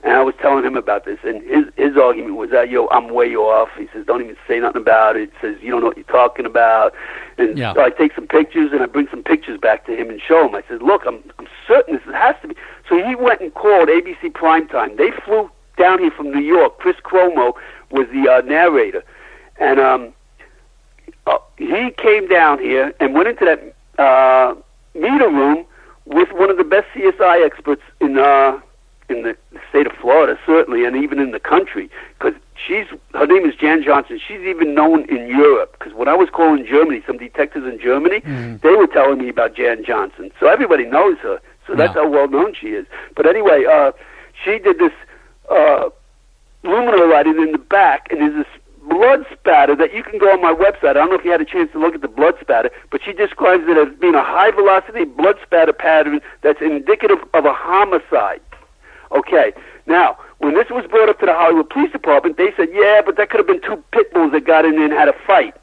and I was telling him about this, and his argument was that, I'm way off. He says, don't even say nothing about it. He says, you don't know what you're talking about. And so I take some pictures, and I bring some pictures back to him and show him. I said, look, I'm certain this has to be. So he went and called ABC Primetime. They flew down here from New York. Chris Cuomo was the narrator. And he came down here and went into that meter room with one of the best CSI experts in the state of Florida, certainly, and even in the country, because her name is Jan Johnson. She's even known in Europe, because when I was calling Germany, some detectives in Germany, they were telling me about Jan Johnson. So everybody knows her. So that's how well known she is. But anyway, she did this luminol lighting in the back, and there's this blood spatter that you can go on my website. I don't know if you had a chance to look at the blood spatter, but she describes it as being a high-velocity blood spatter pattern that's indicative of a homicide. Okay, now, when this was brought up to the Hollywood Police Department, they said, yeah, but that could have been two pit bulls that got in there and had a fight.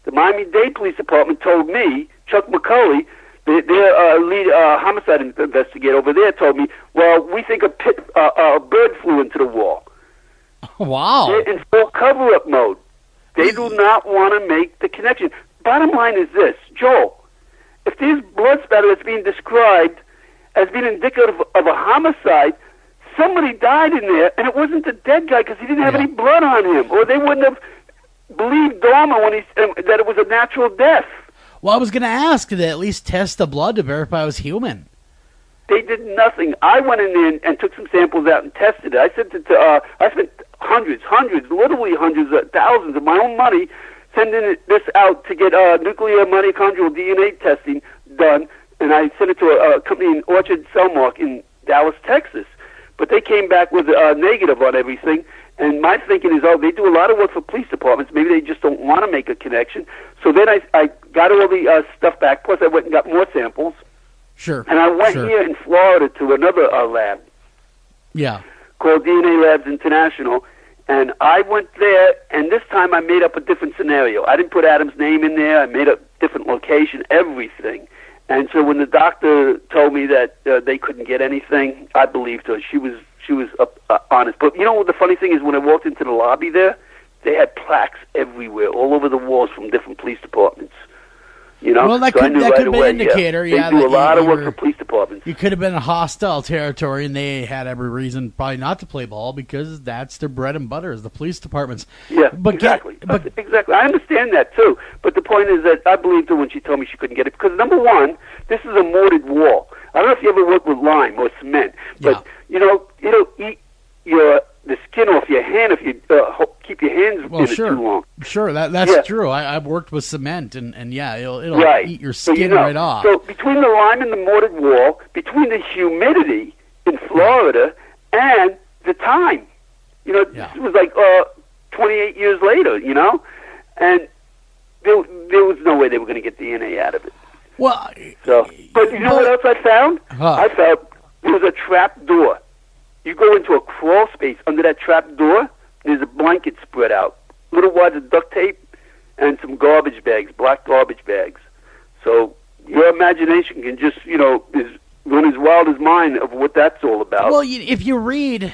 The Miami-Dade Police Department told me, Chuck McCulley, their lead homicide investigator over there, told me, well, we think a bird flew into the wall. Wow. They're in full cover-up mode. They do not want to make the connection. Bottom line is this, Joel, if there's blood spatter that's being described as being indicative of a homicide, somebody died in there, and it wasn't the dead guy because he didn't have any blood on him, or they wouldn't have believed Dahmer when that it was a natural death. Well, I was going to ask, did they at least test the blood to verify it was human? They did nothing. I went in there and took some samples out and tested it. I spent hundreds, literally hundreds of thousands of my own money sending this out to get nuclear mitochondrial DNA testing done, and I sent it to a company in Orchard Cellmark in Dallas, Texas. But they came back with a negative on everything, and my thinking is, they do a lot of work for police departments. Maybe they just don't want to make a connection. So then I got all the stuff back, plus I went and got more samples. Sure. And I went here in Florida to another lab. Yeah. Called DNA Labs International, and I went there, and this time I made up a different scenario. I didn't put Adam's name in there. I made a different location, everything. And so when the doctor told me that they couldn't get anything, I believed her. She was honest. But you know what the funny thing is? When I walked into the lobby there, they had plaques everywhere, all over the walls from different police departments. You know, well, that so could right be an indicator. They Yeah, do that a lot of you work were- for police departments. You could have been in hostile territory, and they had every reason probably not to play ball because that's their bread and butter is the police departments. Yeah, but exactly. but Exactly. I understand that too. But the point is that I believed her when she told me she couldn't get it because number one, this is a mortared wall. I don't know if you ever worked with lime or cement, but Yeah. it'll eat the skin off your hand if you keep your hands in it too long. Sure, that's Yeah. true. I've worked with cement, and yeah, it'll Right. eat your So skin you know. right off. So between the lime and the mortared wall, between the humidity in Florida and the time, Yeah. this was like 28 years later, and there was no way they were going to get DNA out of it. Well, So, but you know what else I found? Huh. I found there was a trap door. You go into a crawl space under that trap door. There's a blanket spread out, little wads of duct tape, and some garbage bags, black garbage bags. So your imagination can just, is run as wild as mine of what that's all about. well, if you read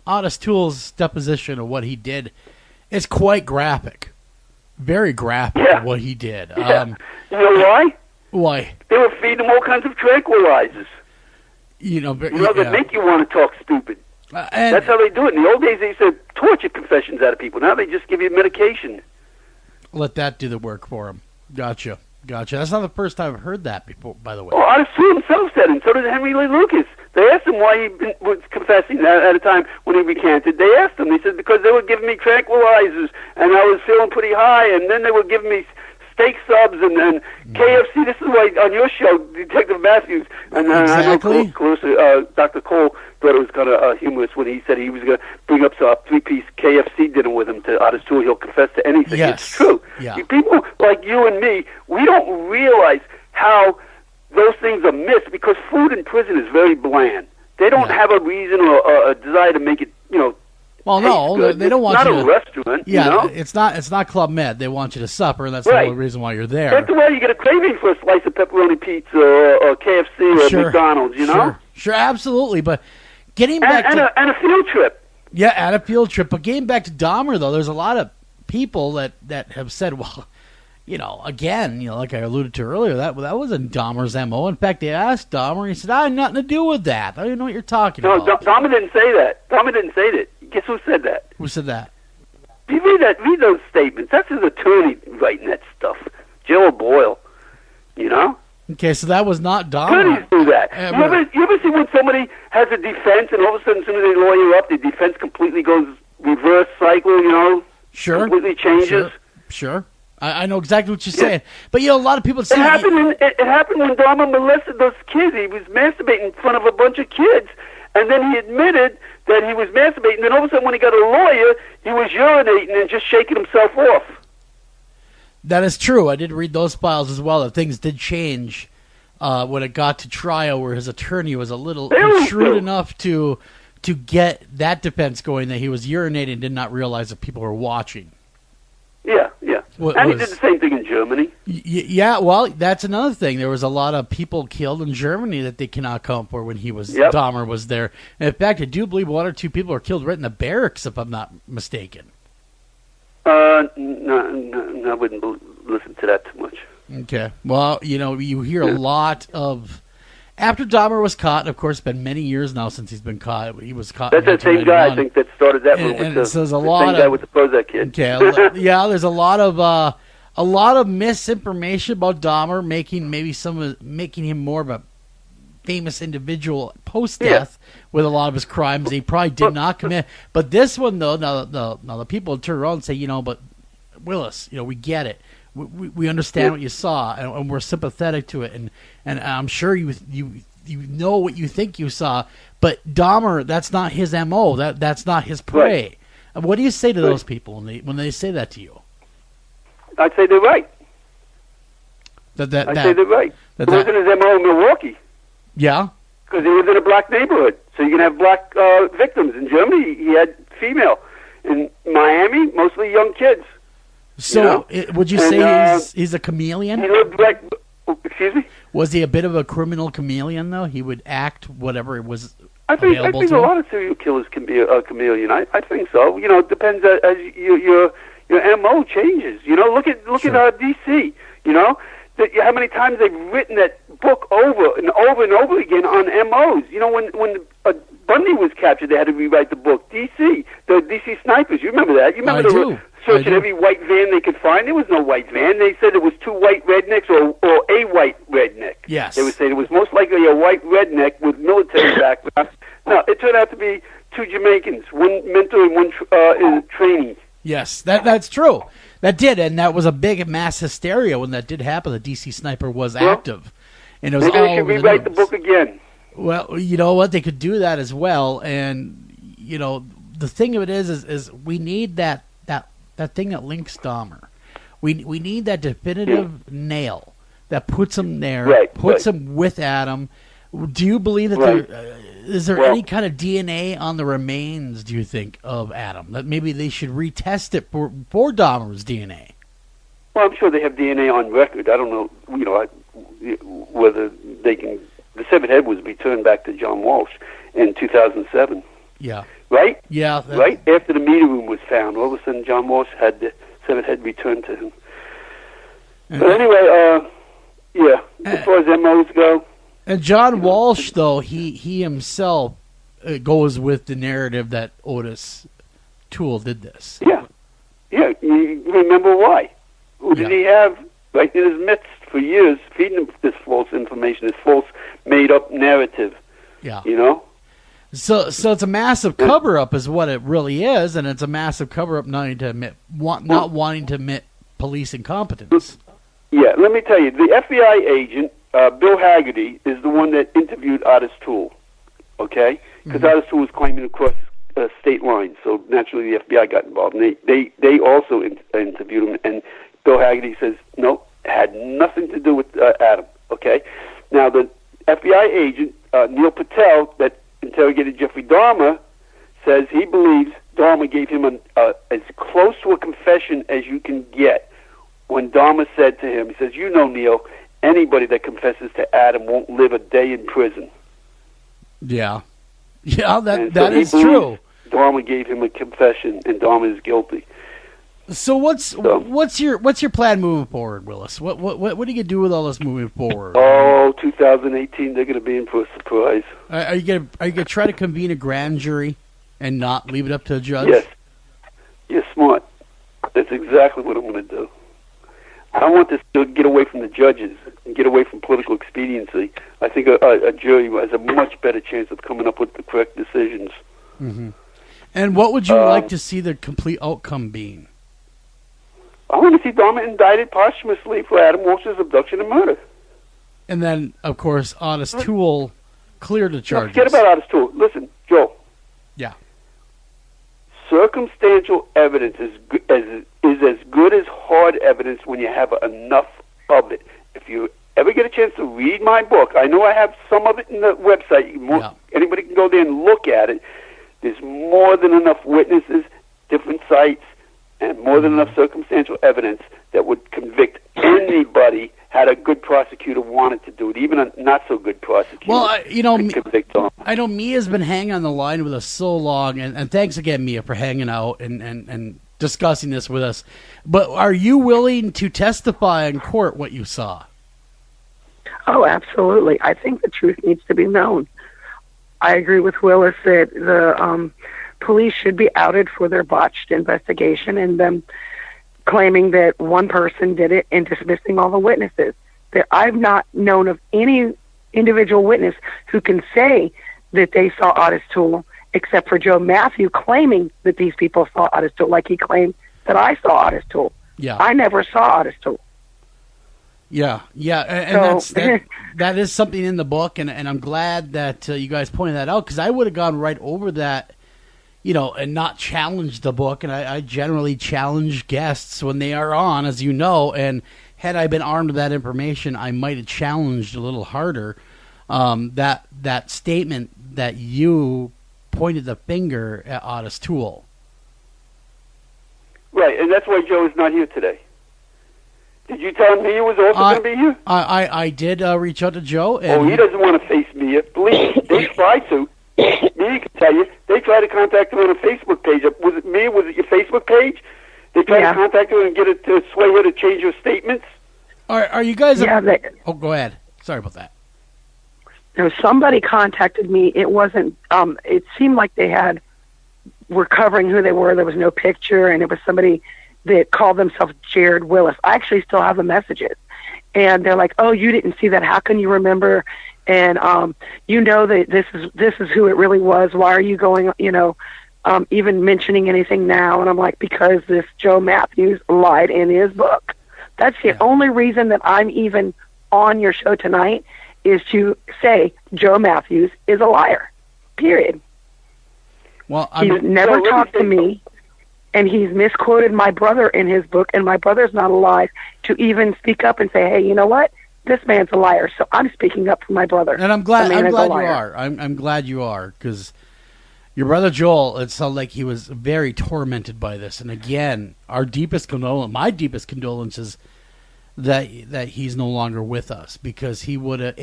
Otis Toole's deposition of what he did, it's quite graphic, very graphic. Yeah. What he did. Yeah. You know why? Why? They were feeding them all kinds of tranquilizers. That yeah. make you want to talk stupid. And That's how they do it. In the old days, they used to torture confessions out of people. Now they just give you medication. let that do the work for him. Gotcha. That's not the first time I've heard that before, by the way. Oh, Otis Toole himself said it, and so did Henry Lee Lucas. They asked him why he was confessing at a time when he recanted. They asked him. He said, because they were giving me tranquilizers, and I was feeling pretty high, and then they were giving me steak subs and KFC. This is why on your show, Detective Matthews, and Exactly. I know Dr. Cole thought it was kind of humorous when he said he was going to bring up a three-piece KFC dinner with him to Otis Toole. He'll confess to anything. Yes. It's true. Yeah. People like you and me, we don't realize how those things are missed because food in prison is very bland. They don't Yeah. have a reason or a desire to make it, Well, no, taste good. they don't want it's you not to. a restaurant, Yeah, it's not Club Med. They want you to supper, and that's the Right. only reason why you're there. That's the way you get a craving for a slice of pepperoni pizza or KFC or Sure. McDonald's, Sure, absolutely. But getting And, back and, to a field trip. yeah, at a field trip. But getting back to Dahmer, though, there's a lot of people that have said, well, again, like I alluded to earlier, that wasn't Dahmer's MO. In fact, they asked Dahmer, and he said, I had nothing to do with that. I don't even know what you're talking No, about. Dahmer didn't say that. Dahmer didn't say that. Guess who said that? Who said that? You read those statements. That's his attorney writing that stuff. Joe Boyle. Okay, so that was not Attorneys Dahmer. do that. Ever. You ever see when somebody has a defense and all of a sudden as soon as they lawyer up, the defense completely goes reverse cycle, Sure. completely changes? Sure. I know exactly what you're saying. But, a lot of people say... It happened when Dahmer molested those kids. He was masturbating in front of a bunch of kids, and then he admitted that he was masturbating. Then all of a sudden, when he got a lawyer, he was urinating and just shaking himself off. That is true. I did read those files as well. That things did change when it got to trial, where his attorney was a little shrewd enough to get that defense going that he was urinating and did not realize that people were watching. Yeah. And he was- did the same thing in Germany. Yeah, well, that's another thing. There was a lot of people killed in Germany that they cannot account for when Yep. Dahmer was there. And in fact, I do believe one or two people were killed right in the barracks, if I'm not mistaken. No, I wouldn't listen to that too much. Okay. Well, you hear a lot of... After Dahmer was caught, and of course, it's been many years now since he's been caught. He was caught That's in that same guy, I 1991. think, that started that And- movement. and too. so there's a The lot same of- guy with the Prozac kid. Okay. Yeah, there's a lot of misinformation about Dahmer, making him more of a famous individual post death with a lot of his crimes he probably did not commit. But this one, though, now the people turn around and say, but Willis, we get it. We understand what you saw, and we're sympathetic to it, and I'm sure you know what you think you saw. But Dahmer, that's not his MO. That's not his prey. Right. What do you say to those people when they say that to you? I'd say they're right. That I'd say they're right. that- It wasn't his MO in Milwaukee yeah. because he was in a black neighborhood. So you can have black victims. In Germany, he had female. In Miami, mostly young kids. So would you And, say he's a chameleon? He lived right. Excuse me? Was he a bit of a criminal chameleon, though? He would act whatever it was I think available a to him? lot of serial killers can be a chameleon. I think so. You know, it depends as your MO changes. You know, look at DC. You know, how many times they've written that book over and over and over again on MOs. You know, when Bundy was captured, they had to rewrite the book. The DC snipers. You remember that? You remember I do. Searching every white van they could find. There was no white van. They said it was two white rednecks or a white redneck. Yes. They would say it was most likely a white redneck with military background. No, it turned out to be two Jamaicans, one mentor and one trainee. Yes, that's true. That did, and that was a big mass hysteria when that did happen. The DC sniper was active, and it was maybe all they should over the rewrite the news. book again. Well, you know what? They could do that as well, and you know the thing of it is we need that thing that links Dahmer. We need that definitive nail that puts him there, puts him with Adam. Do you believe that is there any kind of DNA on the remains, do you think, of Adam? That maybe they should retest it for Dahmer's DNA? Well, I'm sure they have DNA on record. I don't know, whether they can... The severed head was returned back to John Walsh in 2007. Yeah. Right? Yeah. Right? After the meter room was found, all of a sudden John Walsh had the severed head returned to him. But anyway, as far as MOs go... And John Walsh, though, he himself goes with the narrative that Otis Toole did this. Yeah. You remember why? Who did he have right in his midst for years, feeding him this false information, this false made-up narrative? Yeah. You know? So it's a massive cover-up is what it really is, and it's a massive cover-up not wanting to admit police incompetence. Yeah, let me tell you, the FBI agent, Bill Haggerty, is the one that interviewed Otis Toole, okay? Because Otis Toole was claiming to cross state lines, so naturally the FBI got involved. And they also interviewed him, and Bill Haggerty says, nope, had nothing to do with Adam, okay? Now, the FBI agent, Neil Patel, that interrogated Jeffrey Dahmer, says he believes Dahmer gave him as close to a confession as you can get when Dahmer said to him, he says, you know, Neil, anybody that confesses to Adam won't live a day in prison. Yeah. Yeah, that so is true. Dahmer gave him a confession, and Dahmer is guilty. So what's your plan moving forward, Willis? What are you gonna do with all this moving forward? Oh, 2018, they're gonna be in for a surprise. Are you gonna try to convene a grand jury and not leave it up to a judge? Yes, you're smart. That's exactly what I'm gonna do. I want this to get away from the judges and get away from political expediency. I think a jury has a much better chance of coming up with the correct decisions. Mm-hmm. And what would you like to see the complete outcome being? I want to see Dahmer indicted posthumously for Adam Walsh's abduction and murder. And then, of course, Otis Toole cleared the charges. Forget about Otis Toole. Listen, Joe. Yeah. Circumstantial evidence is as good as hard evidence when you have enough of it. If you ever get a chance to read my book, I know I have some of it in the website. Anybody can go there and look at it. There's more than enough witnesses, different sites, and more than enough circumstantial evidence that would convict anybody had a good prosecutor wanted to do it, even a not-so-good prosecutor. Well, convict them. I know Mia's been hanging on the line with us so long, and thanks again, Mia, for hanging out and discussing this with us. But are you willing to testify in court what you saw? Oh, absolutely. I think the truth needs to be known. I agree with Willis that the police should be outed for their botched investigation and them claiming that one person did it and dismissing all the witnesses. I've not known of any individual witness who can say that they saw Otis Toole, except for Joe Matthew claiming that these people saw Otis Toole, like he claimed that I saw Otis Toole. Yeah. I never saw Otis Toole. Yeah, and that is something in the book, and I'm glad that you guys pointed that out, because I would have gone right over that, and not challenged the book, and I generally challenge guests when they are on, as you know, and had I been armed with that information, I might have challenged a little harder that statement that you pointed the finger at Otis Toole. Right, and that's why Joe is not here today. Did you tell Mia was also going to be here? I did reach out to Joe. And he doesn't want to face Mia. Believe me, they tried to. Mia can tell you. They tried to contact her on a Facebook page. Was it Mia? Was it your Facebook page? They tried to contact her and get it to sway her to change her statements. Are you guys? Yeah. Go ahead. Sorry about that. Somebody contacted me. It wasn't. It seemed like they were covering who they were. There was no picture, and it was somebody that called themselves Jared Willis. I actually still have the messages, and they're like, "Oh, you didn't see that? How can you remember?" And you know that this is who it really was. Why are you going? Even mentioning anything now? And I'm like, because this Joe Matthews lied in his book. That's the only reason that I'm even on your show tonight, is to say Joe Matthews is a liar. Period. Well, he's never talked to me, and he's misquoted my brother in his book, and my brother's not alive to even speak up and say, hey, you know what? This man's a liar. So I'm speaking up for my brother. And I'm glad you are. I'm glad you are, because your brother Joel, it sounded like he was very tormented by this. And again, my deepest condolences that he's no longer with us, because he would have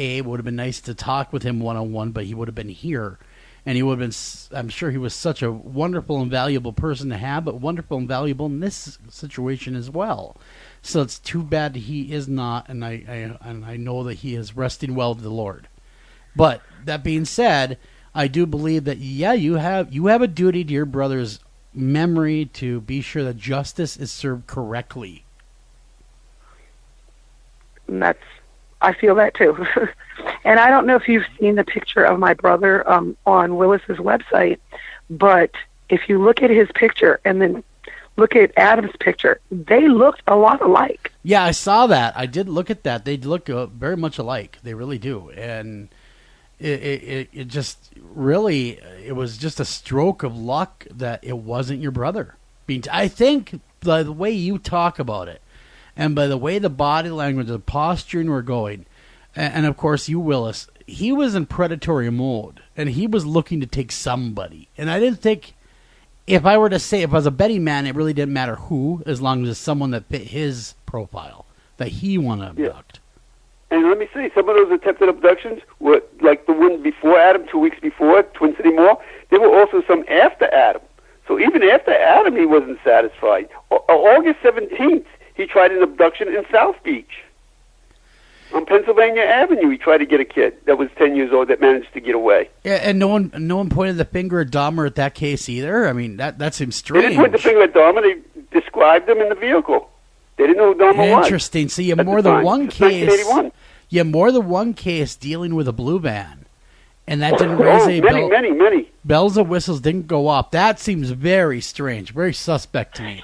been nice to talk with him one-on-one, but he would have been here, and he would have been, I'm sure he was such a wonderful and valuable person to have, but wonderful and valuable in this situation as well. So it's too bad he is not, and I know that he is resting well with the Lord. But that being said, I do believe that you have a duty to your brother's memory to be sure that justice is served correctly. And I feel that too. And I don't know if you've seen the picture of my brother on Willis's website, but if you look at his picture and then look at Adam's picture, they looked a lot alike. Yeah, I saw that. I did look at that. They look very much alike. They really do. And it just really, it was just a stroke of luck that it wasn't your brother. I think by the way you talk about it, and by the way the body language, the posturing were going, and of course you, Willis, he was in predatory mode, and he was looking to take somebody. And I didn't think, if I was a betting man, it really didn't matter who, as long as it's someone that fit his profile, that he wanted to abduct. Yeah. And let me say, some of those attempted abductions were like the one before Adam, 2 weeks before, Twin City Mall. There were also some after Adam. So even after Adam, he wasn't satisfied. August 17th, he tried an abduction in South Beach. On Pennsylvania Avenue, he tried to get a kid that was 10 years old that managed to get away. Yeah, and no one pointed the finger at Dahmer at that case either. I mean, that seems strange. They didn't point the finger at Dahmer. They described him in the vehicle. They didn't know who Dahmer was. Interesting. So you have more than one case. 1981. You have more than one case dealing with a blue van, and that didn't raise many bells and whistles didn't go up. That seems very strange, very suspect to me.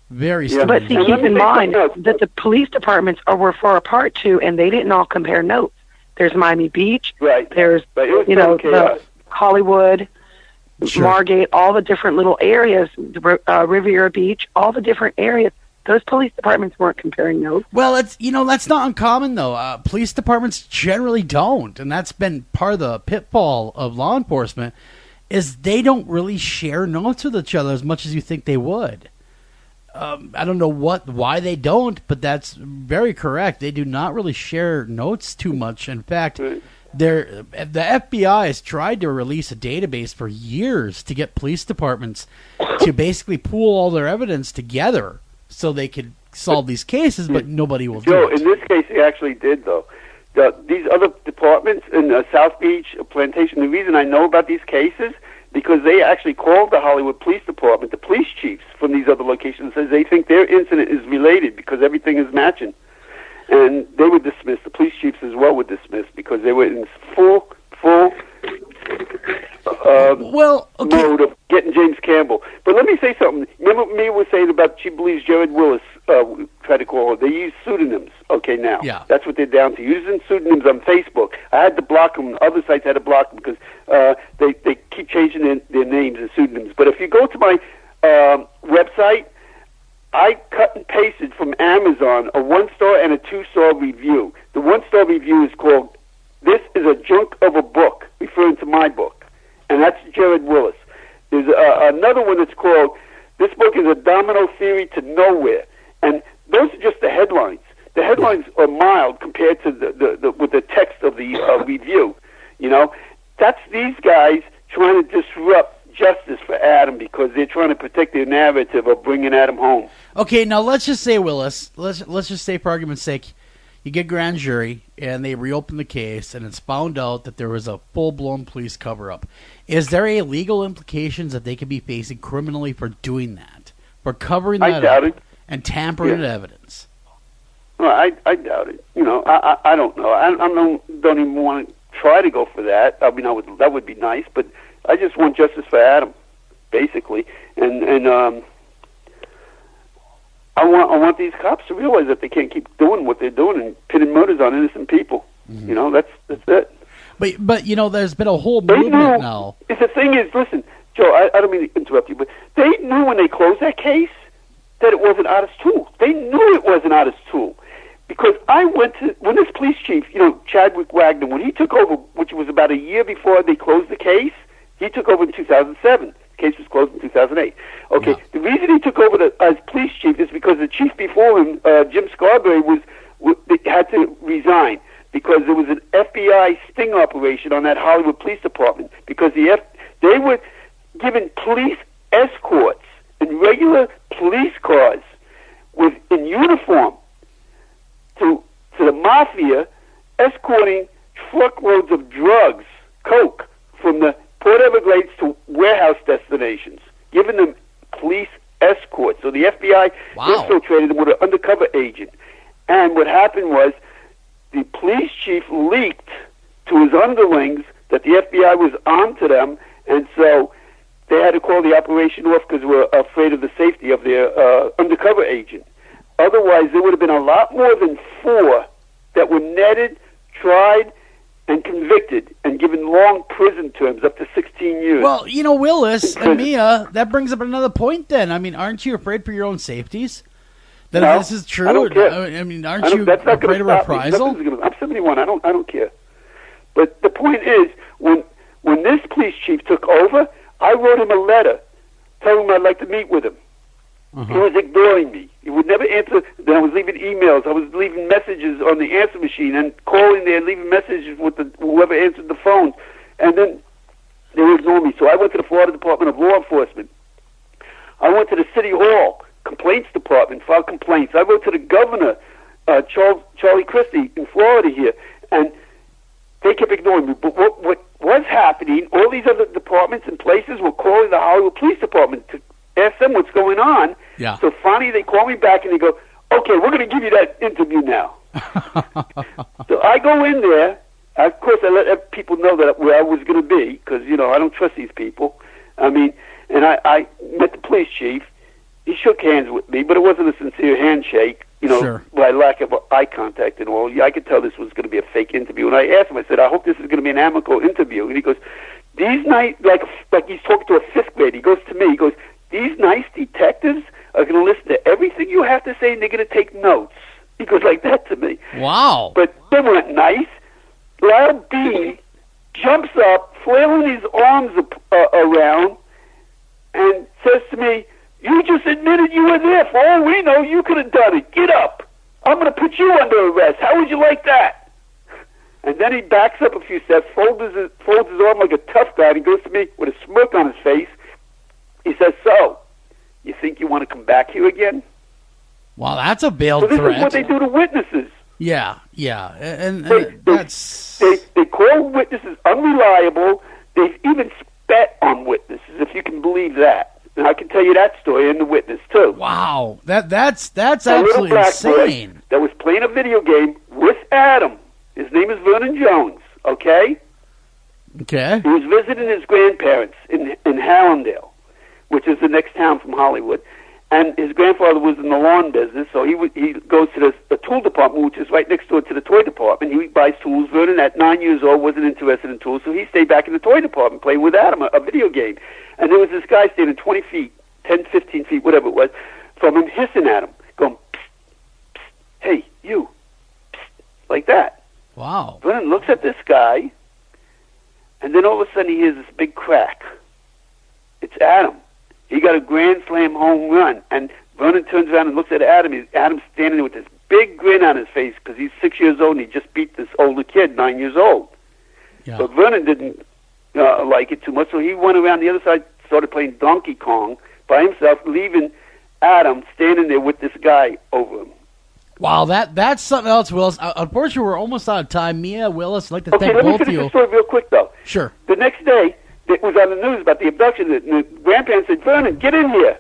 Very strange. But see, keep in mind that the police departments were far apart too, and they didn't all compare notes. There's Miami Beach. Right. There's the Hollywood, sure, Margate, all the different little areas, Riviera Beach, all the different areas. Those police departments weren't comparing notes. Well, that's not uncommon though. Police departments generally don't, and that's been part of the pitfall of law enforcement, is they don't really share notes with each other as much as you think they would. I don't know why they don't, but that's very correct. They do not really share notes too much. In fact, the FBI has tried to release a database for years to get police departments to basically pool all their evidence together so they could solve these cases, but nobody will do it. In this case, they actually did, though. These other departments in South Beach, Plantation, the reason I know about these cases, because they actually called the Hollywood Police Department, the police chiefs from these other locations, says they think their incident is related because everything is matching. And they were dismissed. The police chiefs as well were dismissed because they were in full mode of getting James Campbell. But let me say something. Remember what Mia was saying about she believes Jared Willis tried to call her. They use pseudonyms. Okay, now. Yeah. That's what they're down to. Using pseudonyms on Facebook. I had to block them. Other sites had to block them because they keep changing their names and pseudonyms. But if you go to my website, I cut and pasted from Amazon a 1-star and a 2-star review. The 1-star review is called, "This is a junk of a book," referring to my book. And that's Jared Willis. There's another one that's called, "This book is a domino theory to nowhere." And those are just the headlines. the headlines are mild compared to the with the text of the review. You know, that's these guys trying to disrupt justice for Adam because they're trying to protect their narrative of bringing Adam home. Okay, now let's just say, Willis, let's just say for argument's sake, you get grand jury and they reopen the case and it's found out that there was a full-blown police cover-up. Is there a legal implications that they could be facing criminally for doing that, for covering that up and tampering with evidence? Well, I doubt it. You know, I don't know. I don't even want to try to go for that. I mean, that would be nice, but I just want justice for Adam, basically, and I want these cops to realize that they can't keep doing what they're doing and pinning murders on innocent people. Mm-hmm. You know, that's it. But you know, there's been a whole movement now. The thing is, listen, Joe, I don't mean to interrupt you, but they knew when they closed that case that it wasn't Otis Toole. They knew it wasn't Otis Toole. Because I went to, when this police chief, you know, Chadwick Wagner, when he took over, which was about a year before they closed the case, he took over in 2007. The case was closed in 2008. Okay, The reason he took over as police chief is because the chief before him, Jim Scarberry, had to resign because there was an FBI sting operation on that Hollywood Police Department because they were given police escorts in regular police cars in uniform to the mafia, escorting truckloads of drugs, coke, from the Port Everglades to warehouse destinations, giving them police escorts. So the FBI infiltrated them with an undercover agent. And what happened was the police chief leaked to his underlings that the FBI was onto them, and so they had to call the operation off because they were afraid of the safety of their undercover agent. Otherwise, there would have been a lot more than 4 that were netted, tried, and convicted and given long prison terms, up to 16 years. Well, you know, Willis and Mia, that brings up another point then. I mean, aren't you afraid for your own safeties? That if this is true? I don't care. I mean, aren't you afraid of reprisal? I'm 71. I don't care. But the point is, when this police chief took over, I wrote him a letter telling him I'd like to meet with him. He was ignoring me. He would never answer. Then I was leaving emails. I was leaving messages on the answer machine and calling there, leaving messages with whoever answered the phone. And then they would ignore me. So I went to the Florida Department of Law Enforcement. I went to the City Hall Complaints Department, filed complaints. I wrote to the governor, Charlie Christie, in Florida here, and they kept ignoring me. But what was happening, all these other departments and places were calling the Hollywood Police Department to ask them what's going on. Yeah. So finally they call me back and they go, okay, we're going to give you that interview now. So I go in there. Of course, I let people know that where I was going to be because, you know, I don't trust these people. I mean, and I met the police chief. He shook hands with me, but it wasn't a sincere handshake, you know, by lack of eye contact and all. I could tell this was going to be a fake interview. And I asked him, I said, I hope this is going to be an amicable interview. And he goes, these nice, like he's talking to a 5th grader. He goes to me, he goes, these nice detectives are going to listen to everything you have to say, and they're going to take notes. He goes like that to me. Wow. But they weren't nice. Lyle Bean jumps up, flailing his arms around, and says to me, you just admitted you were there. For all we know, you could have done it. Get up. I'm going to put you under arrest. How would you like that? And then he backs up a few steps, folds his arm like a tough guy, and he goes to me with a smirk on his face. He says, so, you think you want to come back here again? Wow, that's a veiled threat. So this is what they do to witnesses. Yeah. And that's... They call witnesses unreliable. They've even spat on witnesses, if you can believe that. And I can tell you that story and the witness, too. Wow. That's absolutely insane. Boy that was playing a video game with Adam. His name is Vernon Jones, okay? Okay. He was visiting his grandparents in Hallandale, which is the next town from Hollywood. And his grandfather was in the lawn business, so he goes to the tool department, which is right next door to the toy department. He buys tools. Vernon, at 9 years old, wasn't interested in tools, so he stayed back in the toy department playing with Adam, a video game. And there was this guy standing 20 feet, 10, 15 feet, whatever it was, from him hissing at him, going, psst, psst, hey, you, psst, like that. Wow. Vernon looks at this guy, and then all of a sudden he hears this big crack. It's Adam. He got a grand slam home run, and Vernon turns around and looks at Adam. Adam's standing there with this big grin on his face because he's 6 years old and he just beat this older kid, 9 years old. Yeah. But Vernon didn't like it too much, so he went around the other side, started playing Donkey Kong by himself, leaving Adam standing there with this guy over him. Wow, that's something else, Willis. Unfortunately, we're almost out of time. Mia, Willis, I'd like to Okay, thank let me both of finish you. the story real quick, though. Sure. The next day, it was on the news about the abduction, and the grandparents said, Vernon, get in here.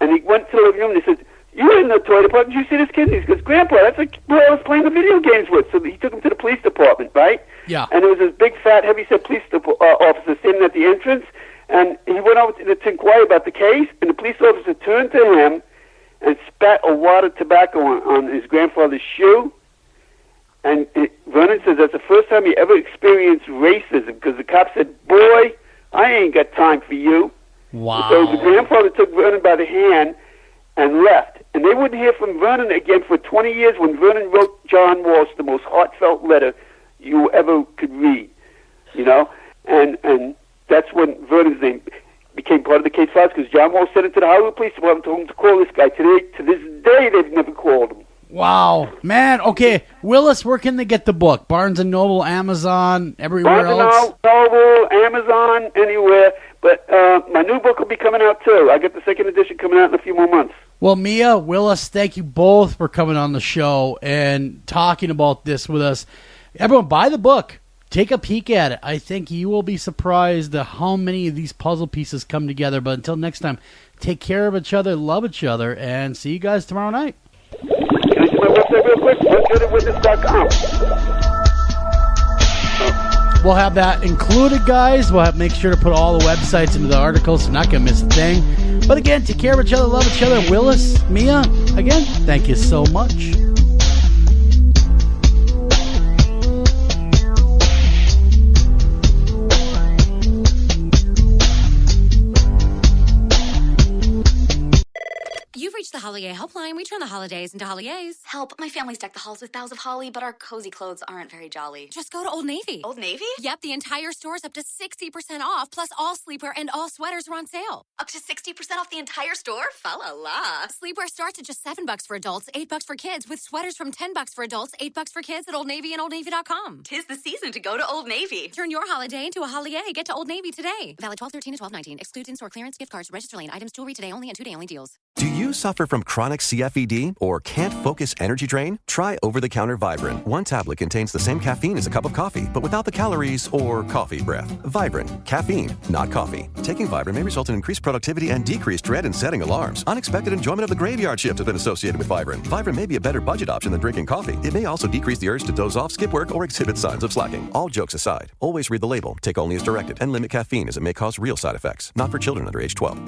And he went to the living room, and they said, you're in the toy department. Did you see this kid? And he goes, Grandpa, that's the boy I was playing the video games with. So he took him to the police department, right? Yeah. And there was this big, fat, heavy-set police officer standing at the entrance, and he went over to inquire about the case, and the police officer turned to him and spat a wad of tobacco on his grandfather's shoe. And Vernon says that's the first time he ever experienced racism, because the cop said, boy, I ain't got time for you. Wow. So the grandfather took Vernon by the hand and left. And they wouldn't hear from Vernon again for 20 years when Vernon wrote John Walsh the most heartfelt letter you ever could read, you know? And that's when Vernon's name became part of the case files, because John Walsh sent it to the Hollywood Police Department, told him to call this guy. Today, to this day, they've never called him. Wow. Man, okay. Willis, where can they get the book? Barnes & Noble, Amazon, everywhere else? Barnes & Noble, Amazon, anywhere. But my new book will be coming out, too. I got the second edition coming out in a few more months. Well, Mia, Willis, thank you both for coming on the show and talking about this with us. Everyone, buy the book. Take a peek at it. I think you will be surprised at how many of these puzzle pieces come together. But until next time, take care of each other, love each other, and see you guys tomorrow night. Can I do my website real quick? OneGoodAtWitness.com. We'll have that included, guys. We'll make sure to put all the websites into the articles, so you're not going to miss a thing. But again, take care of each other, love each other. Willis, Mia, again, thank you so much. You've reached the Holiday Helpline. We turn the holidays into holidays. Help, my family's decked the halls with boughs of holly, but our cozy clothes aren't very jolly. Just go to Old Navy. Old Navy? Yep, the entire store's up to 60% off, plus all sleepwear and all sweaters are on sale. Up to 60% off the entire store? Fa la la. Sleepwear starts at just $7 for adults, $8 for kids, with sweaters from $10 for adults, $8 for kids at Old Navy and OldNavy.com. 'Tis the season to go to Old Navy. Turn your holiday into a holiday. Get to Old Navy today. Valid 12/13 to 12/19. Excludes in-store clearance, gift cards, register lane items, jewelry today only, and 2-day only deals. Do you suffer from chronic CFED or can't focus energy drain? Try over-the-counter Vibrant. One tablet contains the same caffeine as a cup of coffee, but without the calories or coffee breath. Vibrant. Caffeine, not coffee. Taking Vibrant may result in increased productivity and decreased dread in setting alarms. Unexpected enjoyment of the graveyard shift has been associated with Vibrant. Vibrant may be a better budget option than drinking coffee. It may also decrease the urge to doze off, skip work, or exhibit signs of slacking. All jokes aside, always read the label, take only as directed, and limit caffeine as it may cause real side effects. Not for children under age 12.